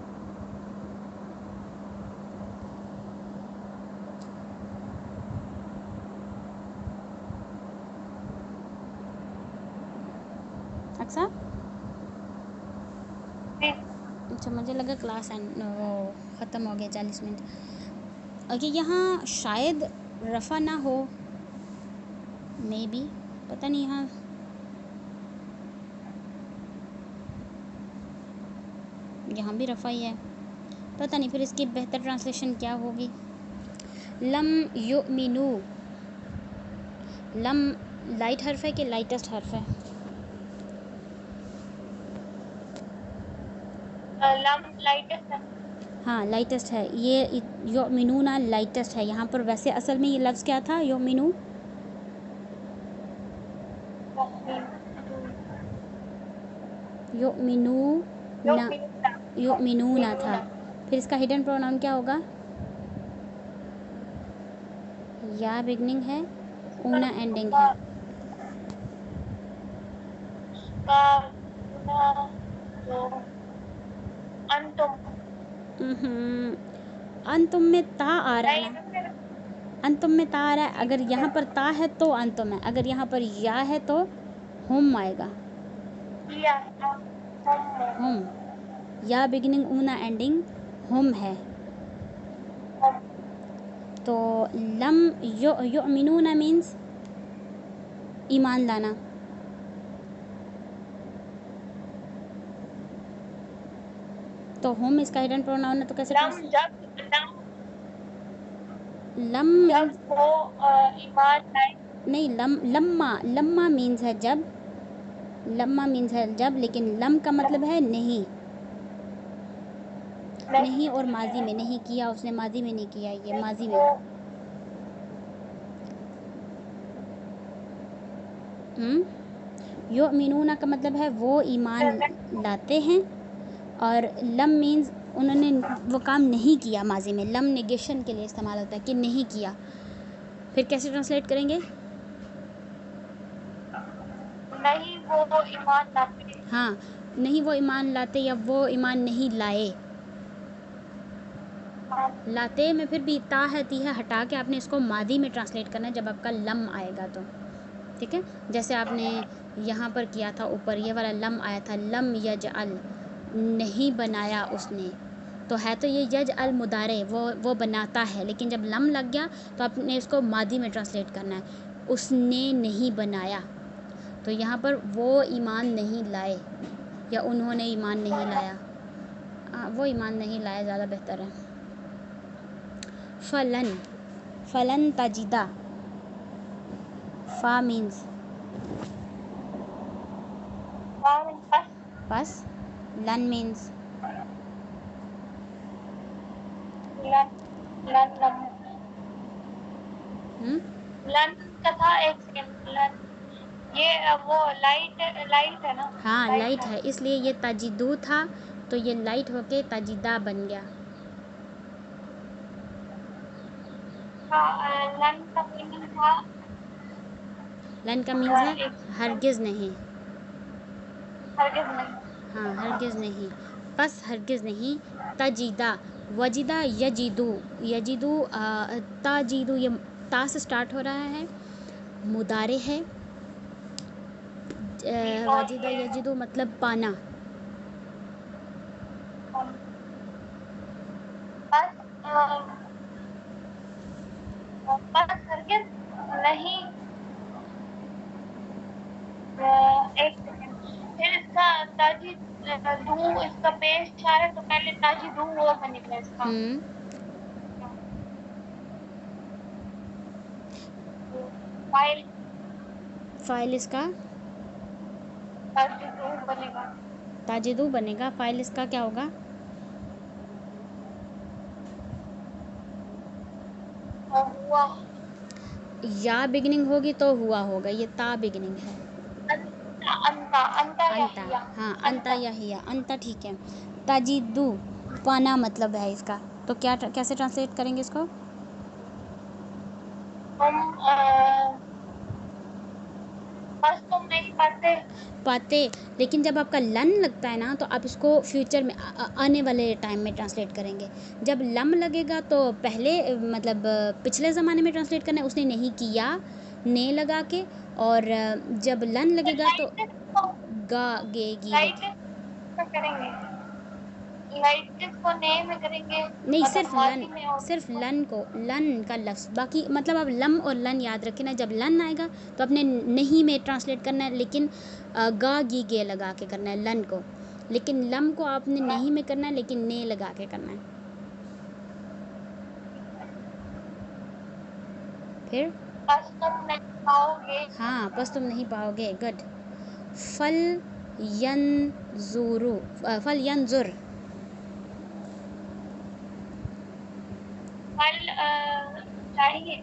अच्छा अच्छा, मुझे लगा क्लास वो ख़त्म हो गया 40 मिनट। ओके, यहाँ शायद रफ़ा ना हो, मे बी, पता नहीं। यहाँ भी रफ़ा ही है, पता नहीं फिर इसकी बेहतर ट्रांसलेशन क्या होगी। लम युमिनु, लम लाइट हर्फ है कि लाइटेस्ट हर्फ है? लम लाइटेस्ट है। हाँ लाइटेस्ट है। ये युमिनूना लाइटेस्ट है यहाँ पर। वैसे असल में ये लफ्ज़ क्या था? युमिनु, युमिनू ना, युमिनूना था। फिर इसका हिडन प्रोनाउन क्या होगा? या बिगनिंग है, ऊना एंडिंग है। अंतुम में ता आ रहा है ना, अंतुम में ता आ रहा है। अगर यहाँ पर ता है तो अंतुम है, अगर यहाँ पर या है तो हुम आएगा। हुम, या बिगिनिंग ऊना एंडिंग हुम है। तो लम युमिनूना मीन्स ईमान लाना। तो हुम इसका हिडन प्रोनाउन है, तो कैसे लम वो ईमान लाए। नहीं, लम्मा लम्मा मीन्स है जब, लम्मा मीन्स है जब, लेकिन लम का मतलब है नहीं। नहीं और माजी में नहीं किया उसने, माजी में नहीं किया, ये माजी में। युमिनूना का मतलब है वो ईमान लाते हैं, और लम मीन्स उन्होंने वो काम नहीं किया माजी में। लम नेगेशन के लिए इस्तेमाल होता है कि नहीं किया। फिर कैसे ट्रांसलेट करेंगे? नहीं वो ईमान लाते। हाँ, नहीं वो ईमान लाते, या वो ईमान नहीं लाए। लाते में फिर भी ता है ती है हटा के आपने इसको मादी में ट्रांसलेट करना है जब आपका लम आएगा तो, ठीक है। जैसे आपने यहाँ पर किया था, ऊपर ये वाला लम आया था, लम यजअल, नहीं बनाया उसने, तो है तो ये यजअल मुदारे, वो बनाता है, लेकिन जब लम लग गया तो आपने इसको मादी में ट्रांसलेट करना है, उसने नहीं बनाया। तो यहाँ पर वो ईमान नहीं लाए, या उन्होंने ईमान नहीं लाया। वो ईमान नहीं लाया ज़्यादा बेहतर है। फलन, फलन तजिदा, फा मीन्स बस, लन मीन्स लन का था, एक सेकंड, लन ये वो लाइट लाइट है ना? हाँ लाइट है। है, इसलिए ये ताजिदू था तो ये लाइट होके ताजिदा बन गया। लन का मीनिंग था लन का मीन्स है एक हरगिज़ नहीं। हरगिज नहीं। हाँ हरगिज़ नहीं, बस हरगिज़ नहीं। तजीदा, वजीदा, यजीदू, यजीदू, ताजीदू, ये ता से स्टार्ट हो रहा है, मुदारे है। और वजीदा ये यजीदू मतलब पाना। बस बस हरगिज नहीं। एक सेकंड, फिर इसका ताजी दू, इसका पेश आ रहा है तो पहले ताजी दू वो बनेगा इसका। फाइल फ़ाइल इसका ताजी दू बनेगा। ताजिदू बनेगा। फ़ाइल इसका क्या होगा? हुआ। या बिगिनिंग होगी तो हुआ होगा, ये ता बिगिनिंग है। अंता अंता या अंता, हिया। हाँ अंता या हिया, अंता ठीक है। ताजिदू पाना मतलब है इसका, तो क्या कैसे ट्रांसलेट करेंगे इसको? तुम बस तुम नहीं पढ़ते। पाते, लेकिन जब आपका लन लगता है ना तो आप इसको फ्यूचर में आने वाले टाइम में ट्रांसलेट करेंगे। जब लम लगेगा तो पहले मतलब पिछले ज़माने में ट्रांसलेट करना है, उसने नहीं किया ने लगा के। और जब लन लगेगा तो गा गे गी लाइट लगे। करेंगे, लाइट को ने में करेंगे, नहीं, मतलब माजी में। और सिर्फ लन को, लन का लफ्ज़, बाकी मतलब आप लम और लन याद रखें ना। जब लन आएगा तो अपने नहीं में ट्रांसलेट करना है, लेकिन गा गी गे लगा के करना है लन को। लेकिन लम को आपने नहीं में करना है, लेकिन ने लगा के करना है। फिर बस तुम नहीं पाओगे। हाँ, बस तुम नहीं पाओगे, गुड। फल यंजुरु, फल यंजुर, फल चाहिए।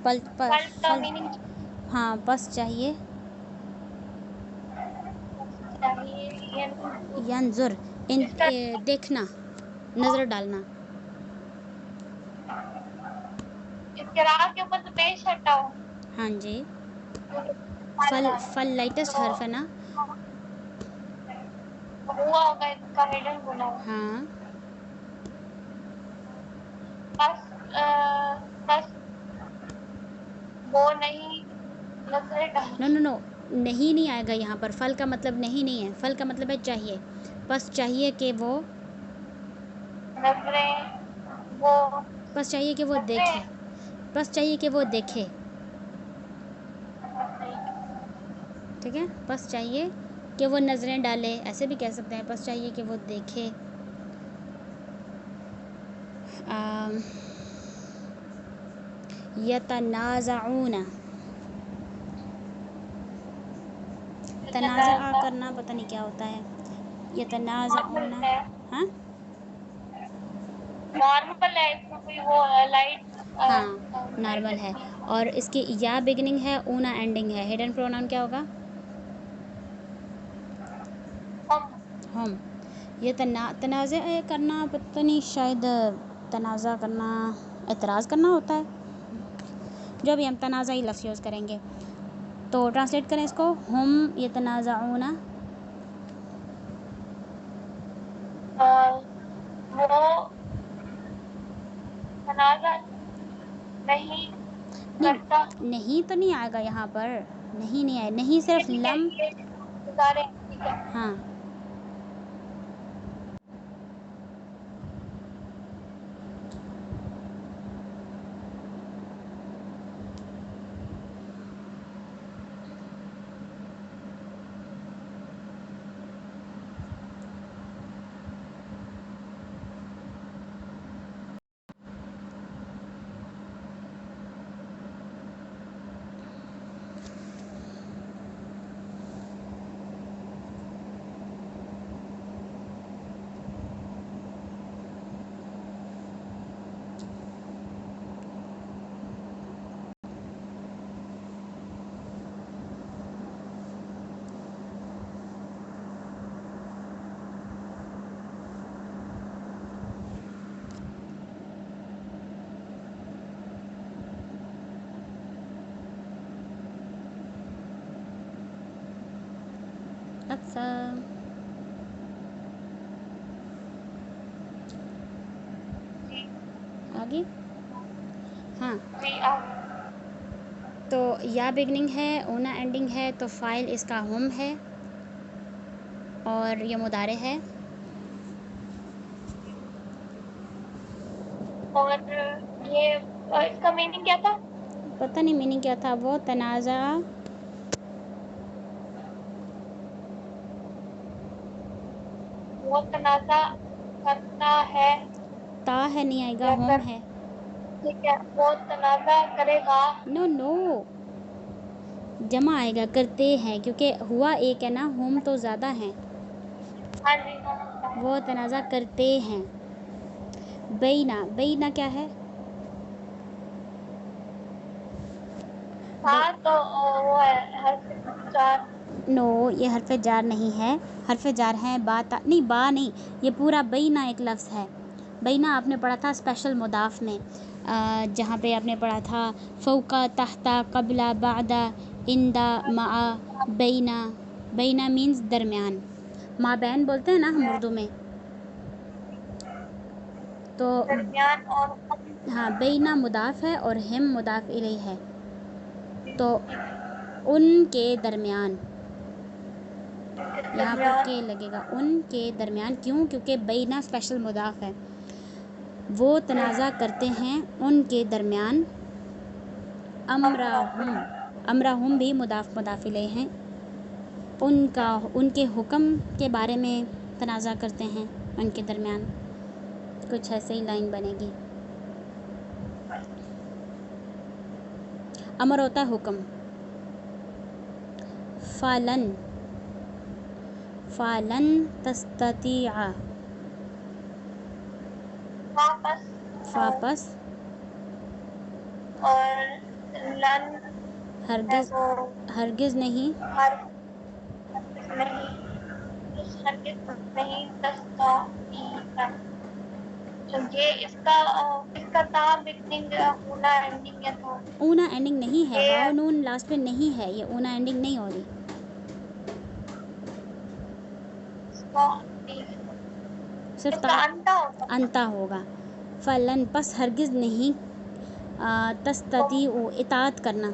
पल फल का फल, मीनिंग हाँ बस चाहिए। चाहिए। यंजुर, इन इसका देखना, नज़र डालना। इसके राह के ऊपर तो पेश हटाओ। हाँ जी। फल फल लाइटेस्ट तो हर्फ है ना। हुआ होगा इसका हिडन गुना। हाँ, बस बस वो नहीं नजरे डाल। नो नो नो, नहीं आएगा यहाँ पर। फल का मतलब नहीं है, फल का मतलब है चाहिए। बस चाहिए कि वो, नजरे वो बस चाहिए कि वो नजरे देखे, बस चाहिए कि वो देखे। ठीक है, बस चाहिए कि वो नज़रें डाले, ऐसे भी कह सकते हैं। बस चाहिए कि वो देखे। यतनाज़ऊना, तनाज़ा करना पता नहीं क्या होता है। नॉर्मल यतनाज़ऊना, है। हाँ नॉर्मल है, इसमें कोई वो लाइट हाँ नॉर्मल है। और इसकी या बिगिनिंग है, ऊना एंडिंग है। हिडन प्रोनाउन क्या होगा? हम। ये तनाज़ा करना पता नहीं, शायद तनाज़ा करना एतराज़ करना होता है। जो भी हम तनाज़ा ही लफ्ज़ यूज़ करेंगे, तो ट्रांसलेट करें इसको। हम ये तनाज़ाऊना, वो तनाजा नहीं करता। नहीं नहीं तो नहीं आएगा यहाँ पर। नहीं आए, नहीं सिर्फ ठीक है, लम। ये गुजारे ठीक है। हाँ, आएगी। हाँ, भी आ तो या बिगनिंग है, ऊना एंडिंग है, तो फ़ाइल इसका हम है और ये मुदारे है। और ये इसका मीनिंग क्या था? पता नहीं मीनिंग क्या था। वो तनाज़ा वो तनाज़ा करता है ता है, नहीं आएगा, या हम कर, है। ठीक है, वो तनाज़ा करेगा। नो नो, जमा आएगा, करते हैं, क्योंकि हुआ एक है ना, हम तो ज़्यादा हैं। हाँ जी, हाँ। वो तनाज़ा करते हैं। बैना, बैना क्या है? हाँ तो वो है हर्फ जार। नो, ये हरफ जार नहीं है। हरफ जार है बा, ता नहीं, बा नहीं, ये पूरा बैना एक लफ्ज़ है। बैना आपने पढ़ा था स्पेशल मुदाफ में, जहाँ पे आपने पढ़ा था फ़ौका, तहता, कबला, बादा, इंदा, मा, बैना। बैना मीन्स दरमियान, माबैन बोलते हैं ना हम उर्दू में। तो दरमियान और हाँ, बैना मुदाफ है और हिम मुदाफ इलैह है, तो उनके दरमियान, यहाँ पर के लगेगा, उनके दरमियान। क्यों? क्योंकि बैना स्पेशल मुदाफ है। वो तनाज़ा करते हैं उनके दरमियान। अमराहुम, अमराहुम भी मुदाफ मुदाफ इलैह हैं। उनका, उनके हुक्म के बारे में तनाज़ा करते हैं उनके दरमियान। कुछ ऐसे ही लाइन बनेगी। अमर होता है हुक्म। फ़लन, फ़लन तस्ततिआ, वापस वापस, और लन है हरगिज़, वो हरगिज़ नहीं, हरगिज़ नहीं, हरगिज़ नहीं दस्ता है। तो ये इसका ता बिगनिंग होना एंडिंग है, तो ऊना एंडिंग नहीं है, ये वाव नून लास्ट में नहीं है, ये ऊना एंडिंग नहीं हो रही। इसका सिर्फ ता इसका अंता होता अंता होगा। फ़लन पस हरगिज़ नहीं, तस्तती ओ इताअत करना।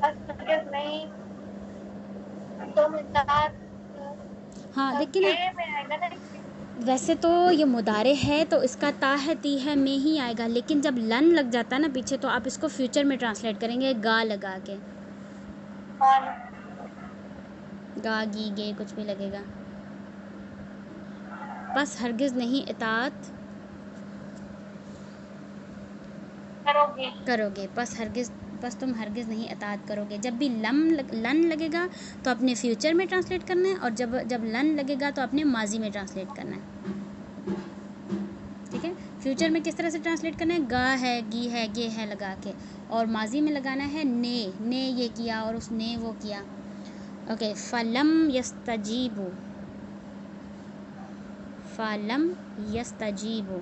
हरगिज़ नहीं तुम इताअत हाँ देखिए ना, के में आएगा ना। वैसे तो ये मुदारे है तो इसका ता है, ती है में ही आएगा, लेकिन जब लन लग जाता है ना पीछे, तो आप इसको फ्यूचर में ट्रांसलेट करेंगे गा लगा के, और गा, गी, गे, कुछ भी लगेगा। बस हरगिज़ नहीं इताअत करोगे। करोगे, बस तुम हरगिज़ नहीं इताअत करोगे। जब भी लन लगेगा तो अपने फ्यूचर में ट्रांसलेट करना है, और जब लन लगेगा तो अपने माजी में ट्रांसलेट करना है। ठीक है, फ्यूचर में किस तरह से ट्रांसलेट करना है? गा है, गी है, गे है लगा के, और माजी में लगाना है ने ये किया और उसने वो किया। ओके, फलम यस्तजीबु, फलम यस्तजीबु,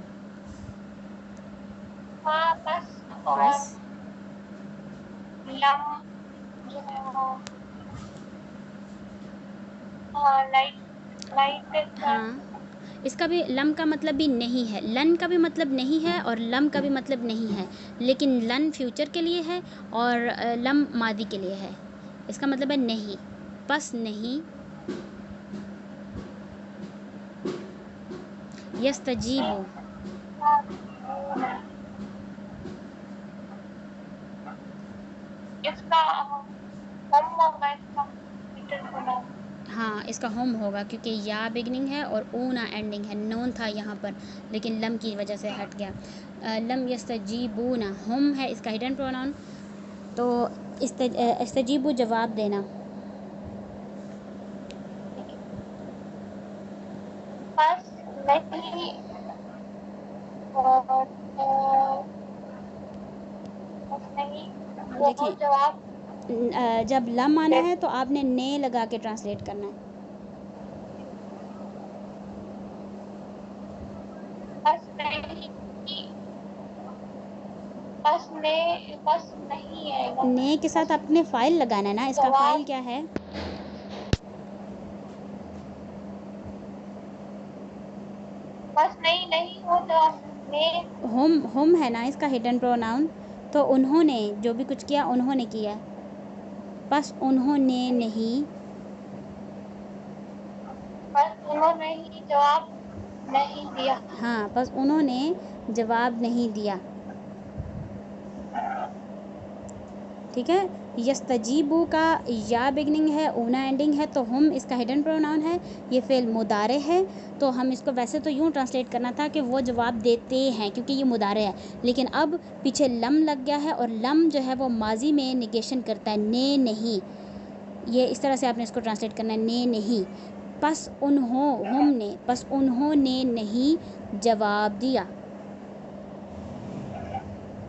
हाँ बस, और बस। लम जो है वो हाँ लाइट हाँ, इसका भी लम का मतलब भी नहीं है, लन का भी मतलब नहीं है और लम का भी मतलब नहीं है, लेकिन लन फ्यूचर के लिए है और लम मादी के लिए है। इसका मतलब है नहीं, बस नहीं। यस्तजीबु, इसका हम होगा, इसका रिटर्न होना। हाँ इसका होम होगा, क्योंकि या बिगनिंग है और ऊना एंडिंग है। नून था यहाँ पर लेकिन लम की वजह से हट गया। लम यस्तजीबूना, होम है इसका हिडन प्रोनाउन, तो इस्तजीबु जवाब देना। बस नहीं, और बस नहीं वो देखें, जवाब जब लम आना है तो आपने ने लगा के ट्रांसलेट करना है। बस नहीं, बस नहीं आएगा। ने के साथ आपने फ़ाइल लगाना है ना, इसका फ़ाइल जवाब क्या है? बस नहीं नहीं वो तो ने हम है ना इसका हिडन प्रोनाउन, तो उन्होंने जो भी कुछ किया उन्होंने किया, बस उन्होंने नहीं, बस उन्होंने ही जवाब नहीं दिया। हाँ बस उन्होंने जवाब नहीं दिया। ठीक है, यस्तजीबू का या बिगनिंग है, ऊना एंडिंग है, तो हम इसका हिडन प्रोनाउन है, ये फेल मुदारे है। तो हम इसको वैसे तो यूँ ट्रांसलेट करना था कि वो जवाब देते हैं, क्योंकि ये मुदारे है, लेकिन अब पीछे लम लग गया है और लम जो है वो माजी में निगेशन करता है, ने नहीं। ये इस तरह से आपने इसको ट्रांसलेट करना है, ने नहीं, बस हमने, बस उन्होंने नहीं जवाब दिया।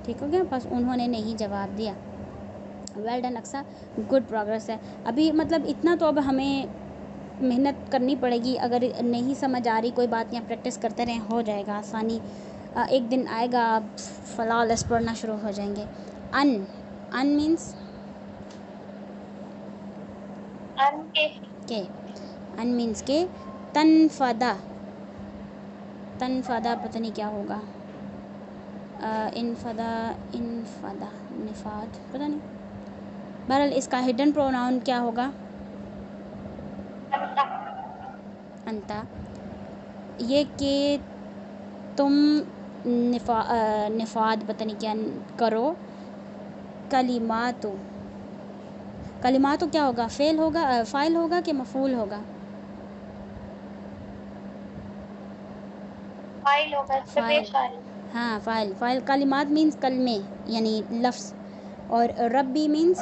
ठीक हो गया, बस उन्होंने नहीं जवाब दिया। Well done Aqsa, good progress है। अभी मतलब इतना तो अब हमें मेहनत करनी पड़ेगी, अगर नहीं समझ आ रही कोई बात, या प्रैक्टिस करते रहें हो जाएगा आसानी। एक दिन आएगा आप फ्लॉलेस पढ़ना शुरू हो जाएंगे। अन मीन्स के, अन मीन्स के। तनफदा पता नहीं क्या होगा, इनफदा निफाद पता नहीं। बहरहाल इसका हिडन प्रोनाउन क्या होगा, अंता। ये कि तुम निफाद पता नहीं क्या करो। कलिमातु क्या होगा, फेल होगा, फ़ाइल होगा कि मफ़ूल होगा, फाइल होगा, फ़ाइल। हाँ फ़ाइल। कलिमात मीन्स कलमे यानी लफ्ज़, और रब्बी मीन्स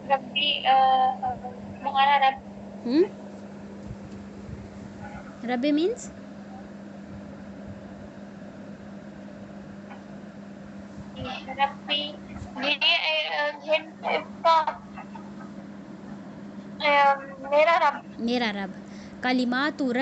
रब्बी तुम्हारा रब। रब्बी मीन्स रब्बी ये इसका मेरा रब। कलिमातु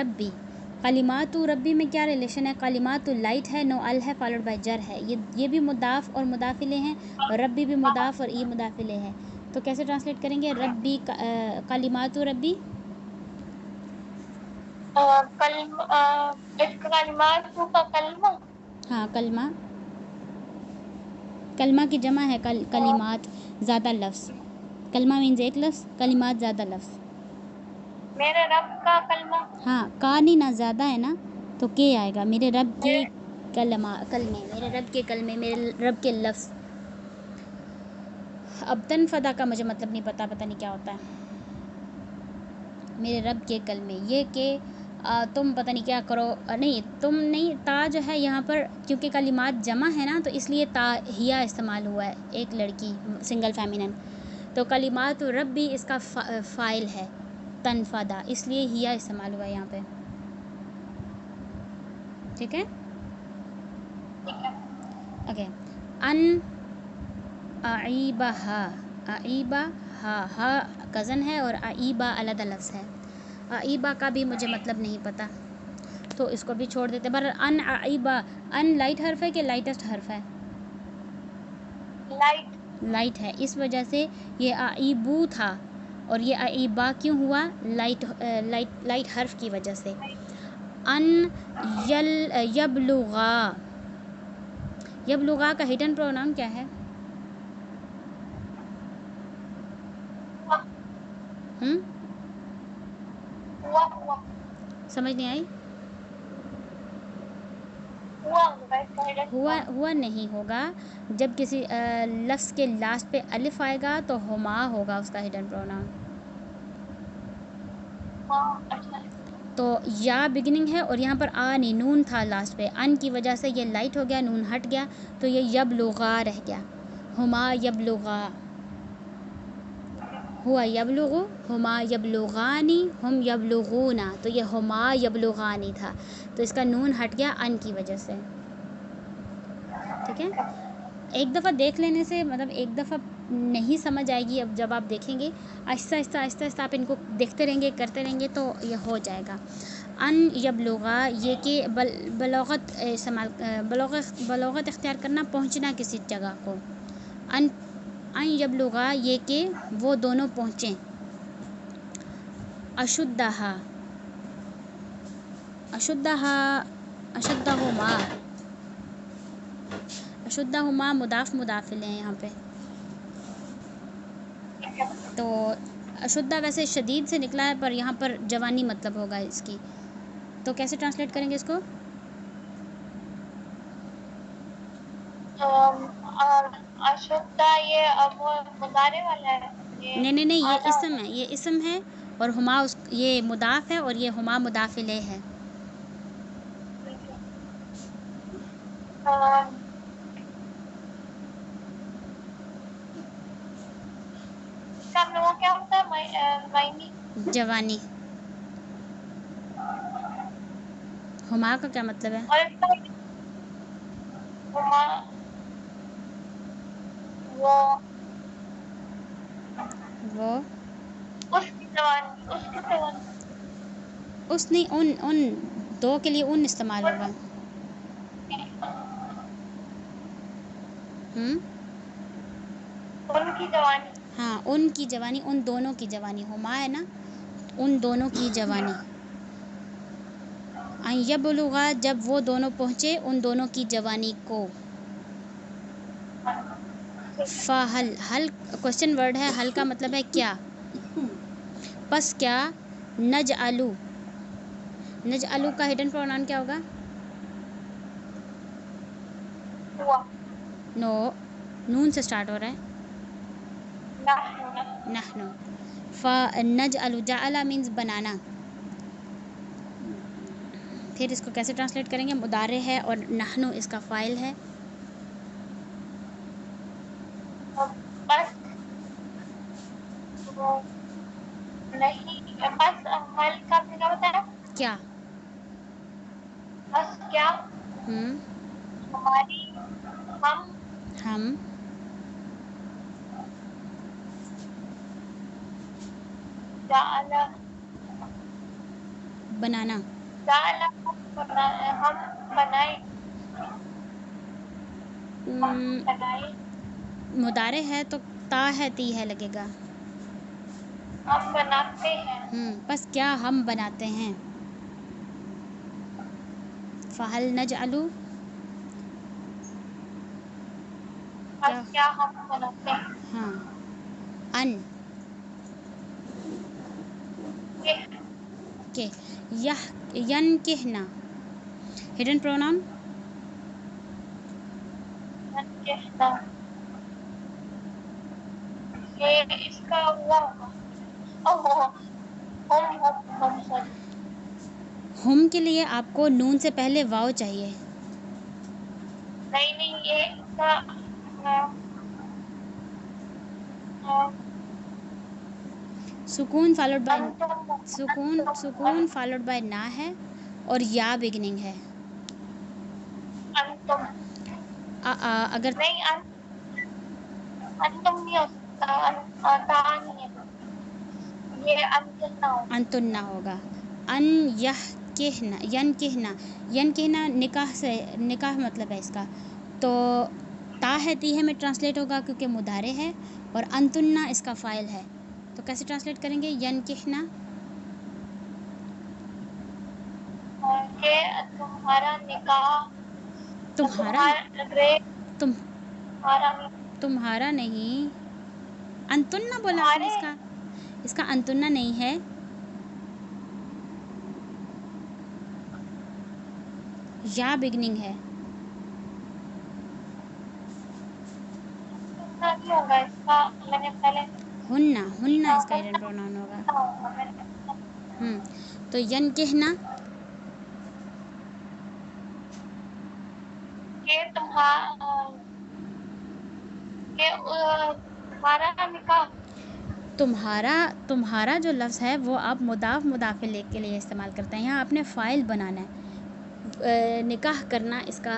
रब्बी में क्या रिलेशन है, कलिमातु लाइट है, नो अल है, फॉलोड बाय जर है, ये भी मुदाफ और मुदाफिले हैं, और रब्बी भी मुदाफ और ये मुदाफिले हैं। तो कैसे ट्रांसलेट करेंगे, रब्बी कलिमातु रब्बी, कलमा। हाँ कलमा की जमा है कलिमात, ज़्यादा लफ्ज़। कलमा मीन्स एक लफ्ज़, कलिमात ज़्यादा लफ्ज़। मेरे रब का कलमा, हाँ का नहीं ना, ज़्यादा है ना, तो के आएगा, मेरे रब के कलमे, मेरे रब के कलमे, मेरे रब के लफ्ज़। अब तनफदा का मुझे मतलब नहीं पता नहीं क्या होता है, मेरे रब के कलमे, ये कि तुम पता नहीं क्या करो, नहीं तुम नहीं, ता जो है यहाँ पर क्योंकि कलिमात जमा है ना, तो इसलिए ता हिया इस्तेमाल हुआ है, एक लड़की सिंगल फेमिनन, तो कलिमात रब्बी इसका फ़ाइल है तनफदा, इसलिए हिया इस्तेमाल हुआ है यहाँ पे। ठीक है, ओके। अन आईबा हा कज़न है, और आईबा अलग लफ्ज़ है। आईबा का भी मुझे मतलब नहीं पता, तो इसको भी छोड़ देते। पर अन आईबा, अन लाइट हर्फ है कि लाइटेस्ट हर्फ है, लाइट है, इस वजह से ये आईबू था, और ये आईबा क्यों हुआ, लाइट हर्फ की वजह से। अन यबलुगा का हिडन प्रोनाउन क्या है, समझ नहीं आई, हुआ नहीं होगा, जब किसी लफ्ज़ के लास्ट पे अलिफ आएगा तो हुमा होगा उसका हिडन प्रोनाउन। तो या बिगिनिंग है, और यहाँ पर आ नहीं, नून था लास्ट पे, अन की वजह से ये लाइट हो गया, नून हट गया, तो ये यबलुगा रह गया, हुमा यबलुगा, हुआ यबलुगु, हुमा यबलुगानी, हम यबलुगूना, तो ये हुमा यबलुगानी था, तो इसका नून हट गया अन की वजह से। ठीक है, एक दफ़ा देख लेने से मतलब एक दफ़ा नहीं समझ आएगी, अब जब आप देखेंगे आहिस्ता आप इनको देखते रहेंगे, करते रहेंगे, तो ये हो जाएगा। अन यबलुगा, ये कि बलोगत इस्तेमाल, बलोगत इख्तियार करना, पहुँचना किसी जगह को। अन यबलुगा, ये कि वो दोनों पहुँचें, अशुद्धः, अशुद्धः, अशुद्धहुमा, अशुद्धहुमा मुदाफ मुदाफिल है यहाँ पे। तो अशुद्धा वैसे शदीद से निकला है, पर यहाँ पर जवानी मतलब होगा इसकी, तो कैसे ट्रांसलेट करेंगे इसको? अशुद्धा ये अब वो मुजारे वाला है, ये नहीं नहीं नहीं, ये आधा इसम वाला है, ये इसम है, और हुमा उस ये मुदाफ है, और ये हुमा मुदाफिले है। वो क्या होता है? मायनी जवानी। हुमा का क्या मतलब है? और इसका हुमा वो उसकी जवानी उस नहीं, उन उन दो के लिए उन इस्तेमाल होगा। उनकी जवानी, हाँ, उनकी जवानी, उन दोनों की जवानी, हुमा है ना, उन दोनों की जवानी। ये बोलूँगा जब वो दोनों पहुँचे उन दोनों की जवानी को। फ़हल, हल क्वेश्चन वर्ड है, हल का मतलब है क्या। बस क्या, नज आलू, नज आलू का हिडन प्रोनाउन क्या होगा? नो, नून से स्टार्ट हो रहा है। नहनु। नज आलू, जाअला मीन्स बनाना। फिर इसको कैसे ट्रांसलेट करेंगे? मुदारे है और नहनु इसका फ़ाइल है। बस नहीं, बस हल का क्या होता है? क्या? बस क्या हमारी हम जाअला बनाना, जाअला हम बनाए, मुदारे है तो ता है ती है लगेगा। हम बनाते हैं। बस क्या हम बनाते हैं। फ़हल नज आलू, क्या हम बनाते हैं। हाँ, अन के, यह यन कहना, हिडन प्रोनाउन ये इसका हुआ होगा। हम के लिए आपको नून से पहले वाव चाहिए। नहीं ये इसका सुकून फॉलोड बाय, सुकून फॉलोड बाय ना है, और या बिगिनिंग है। अगर नहीं अंतुम नहीं होता, नहीं है, ये अंतुन्ना होगा। अन यह कहना, यन कहना, यन कहना निकाह से, निकाह मतलब है इसका, तो ता है ती है में ट्रांसलेट होगा क्योंकि मुदारे है, और अंतुन्ना इसका फ़ाइल है। तो कैसे ट्रांसलेट करेंगे? यन कहना, तुम्हारा निकाह, तुम्हारा नहीं, अंतुन्ना बोला आपने, इसका अंतुन्ना नहीं है, या बिगनिंग है। नहीं होगा इसका, मैंने पहले हुन्ना, हुन्ना इसका हिडन प्रोनाउन होगा। तो यन कहना, ये तुम्हारा निकाह, तुम्हारा जो लफ्ज़ है वो आप मुदाफ मुदाफिल के लिए इस्तेमाल करते हैं। यहाँ आपने फ़ाइल बनाना है। निकाह करना इसका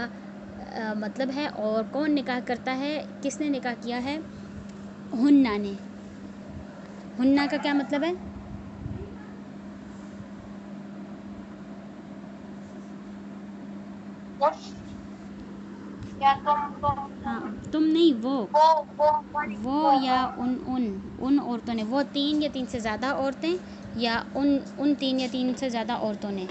मतलब है, और कौन निकाह करता है, किसने निकाह किया है? हुन्ना ने। हुन्ना का क्या मतलब है? या तुम हाँ, तुम नहीं, नहीं, वो हमारी या उन औरतों ने, वो 3 या 3 से ज़्यादा औरतें, या उन 3 या 3 से ज़्यादा औरतों ने।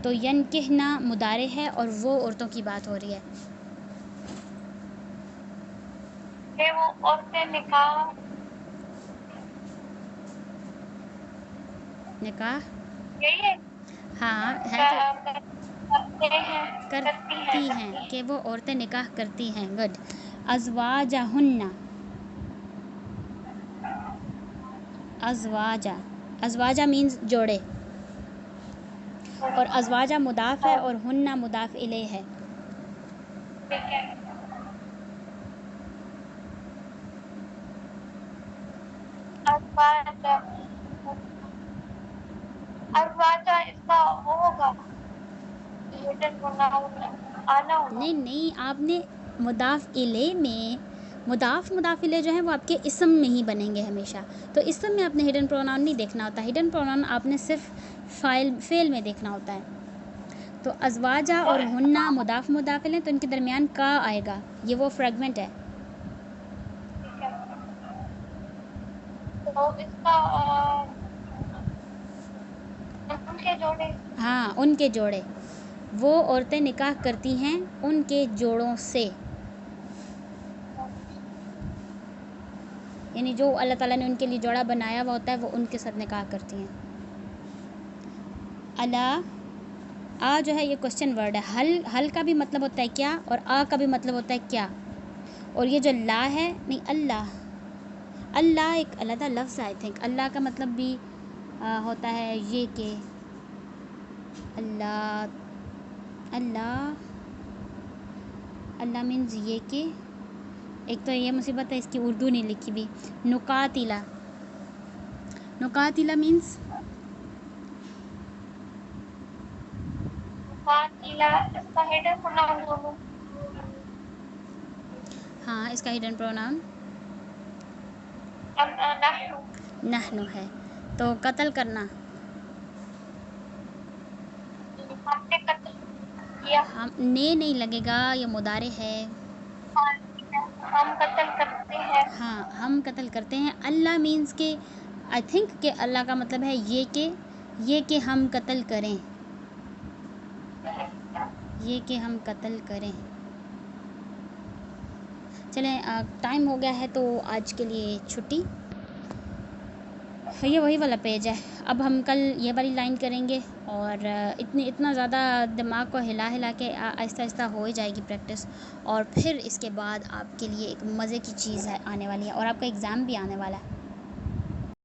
तो यनकिहना मुदारे है और वो औरतों की बात हो रही है। कि वो औरतें निकाह यही है हाँ है तो करते हैं करती हैं, कि वो औरतें निकाह करती हैं। गुड। अज़वाजहुन्ना, अज़वाजा मीन्स जोड़े, और अज़वाजा मुदाफ़ है और हुन्ना मुदाफ़ इले है। ठीक है। अज़वाजा इसका वो होगा हिडन प्रोनाउन आना होगा। नहीं, आपने मुदाफ़ इले में, मुदाफ़ इले जो है वो आपके इसम में ही बनेंगे हमेशा। तो इसम में आपने हिडन प्रोनाउन नहीं देखना होता। हिडन प्रोनाउन आपने सिर्फ फ़ेल में देखना होता है। तो अज़वाजा और हुन्ना मुदाफ़ इले, तो इनके दरमियान का आएगा, ये वो फ्रेगमेंट है। ठीक है। तो इसका उनके जोड़े। हाँ, उनके जोड़े, वो औरतें निकाह करती हैं उनके जोड़ों से, यानी जो अल्लाह ताला ने उनके लिए जोड़ा बनाया हुआ होता है वो उनके साथ निकाह करती हैं। अला, आ जो है ये क्वेश्चन वर्ड है। हल का भी मतलब होता है क्या, और आ का भी मतलब होता है क्या। और ये जो ला है, नहीं अल्लाह एक अलग लफ्ज़ है। आई थिंक अल्लाह का मतलब भी होता है ये कि अल्लाह मीन्स ये कि, एक तो ये मुसीबत है इसकी उर्दू नहीं लिखी भी। नुकातिला मीन्स इसका हिडन प्रोनाउन बोलूं। हाँ, इसका हिडन प्रोनाउन नहनु है। तो कत्ल करना, हमने कत्ल किया। हम ने नहीं लगेगा, ये मुदारे है। हम कत्ल करते हैं। हाँ, हम कत्ल करते हैं। अल्लाह मीन्स के, आई थिंक कि अल्लाह का मतलब है ये कि हम कत्ल करें, ये कि हम कत्ल करें। चलें, टाइम हो गया है तो आज के लिए छुट्टी। ये वही वाला पेज है। अब हम कल ये वाली लाइन करेंगे, और इतना ज़्यादा दिमाग को हिला के आहिस्ता आहिस्ता हो ही जाएगी प्रैक्टिस। और फिर इसके बाद आपके लिए एक मज़े की चीज़ है आने वाली है, और आपका एग्ज़ाम भी आने वाला है।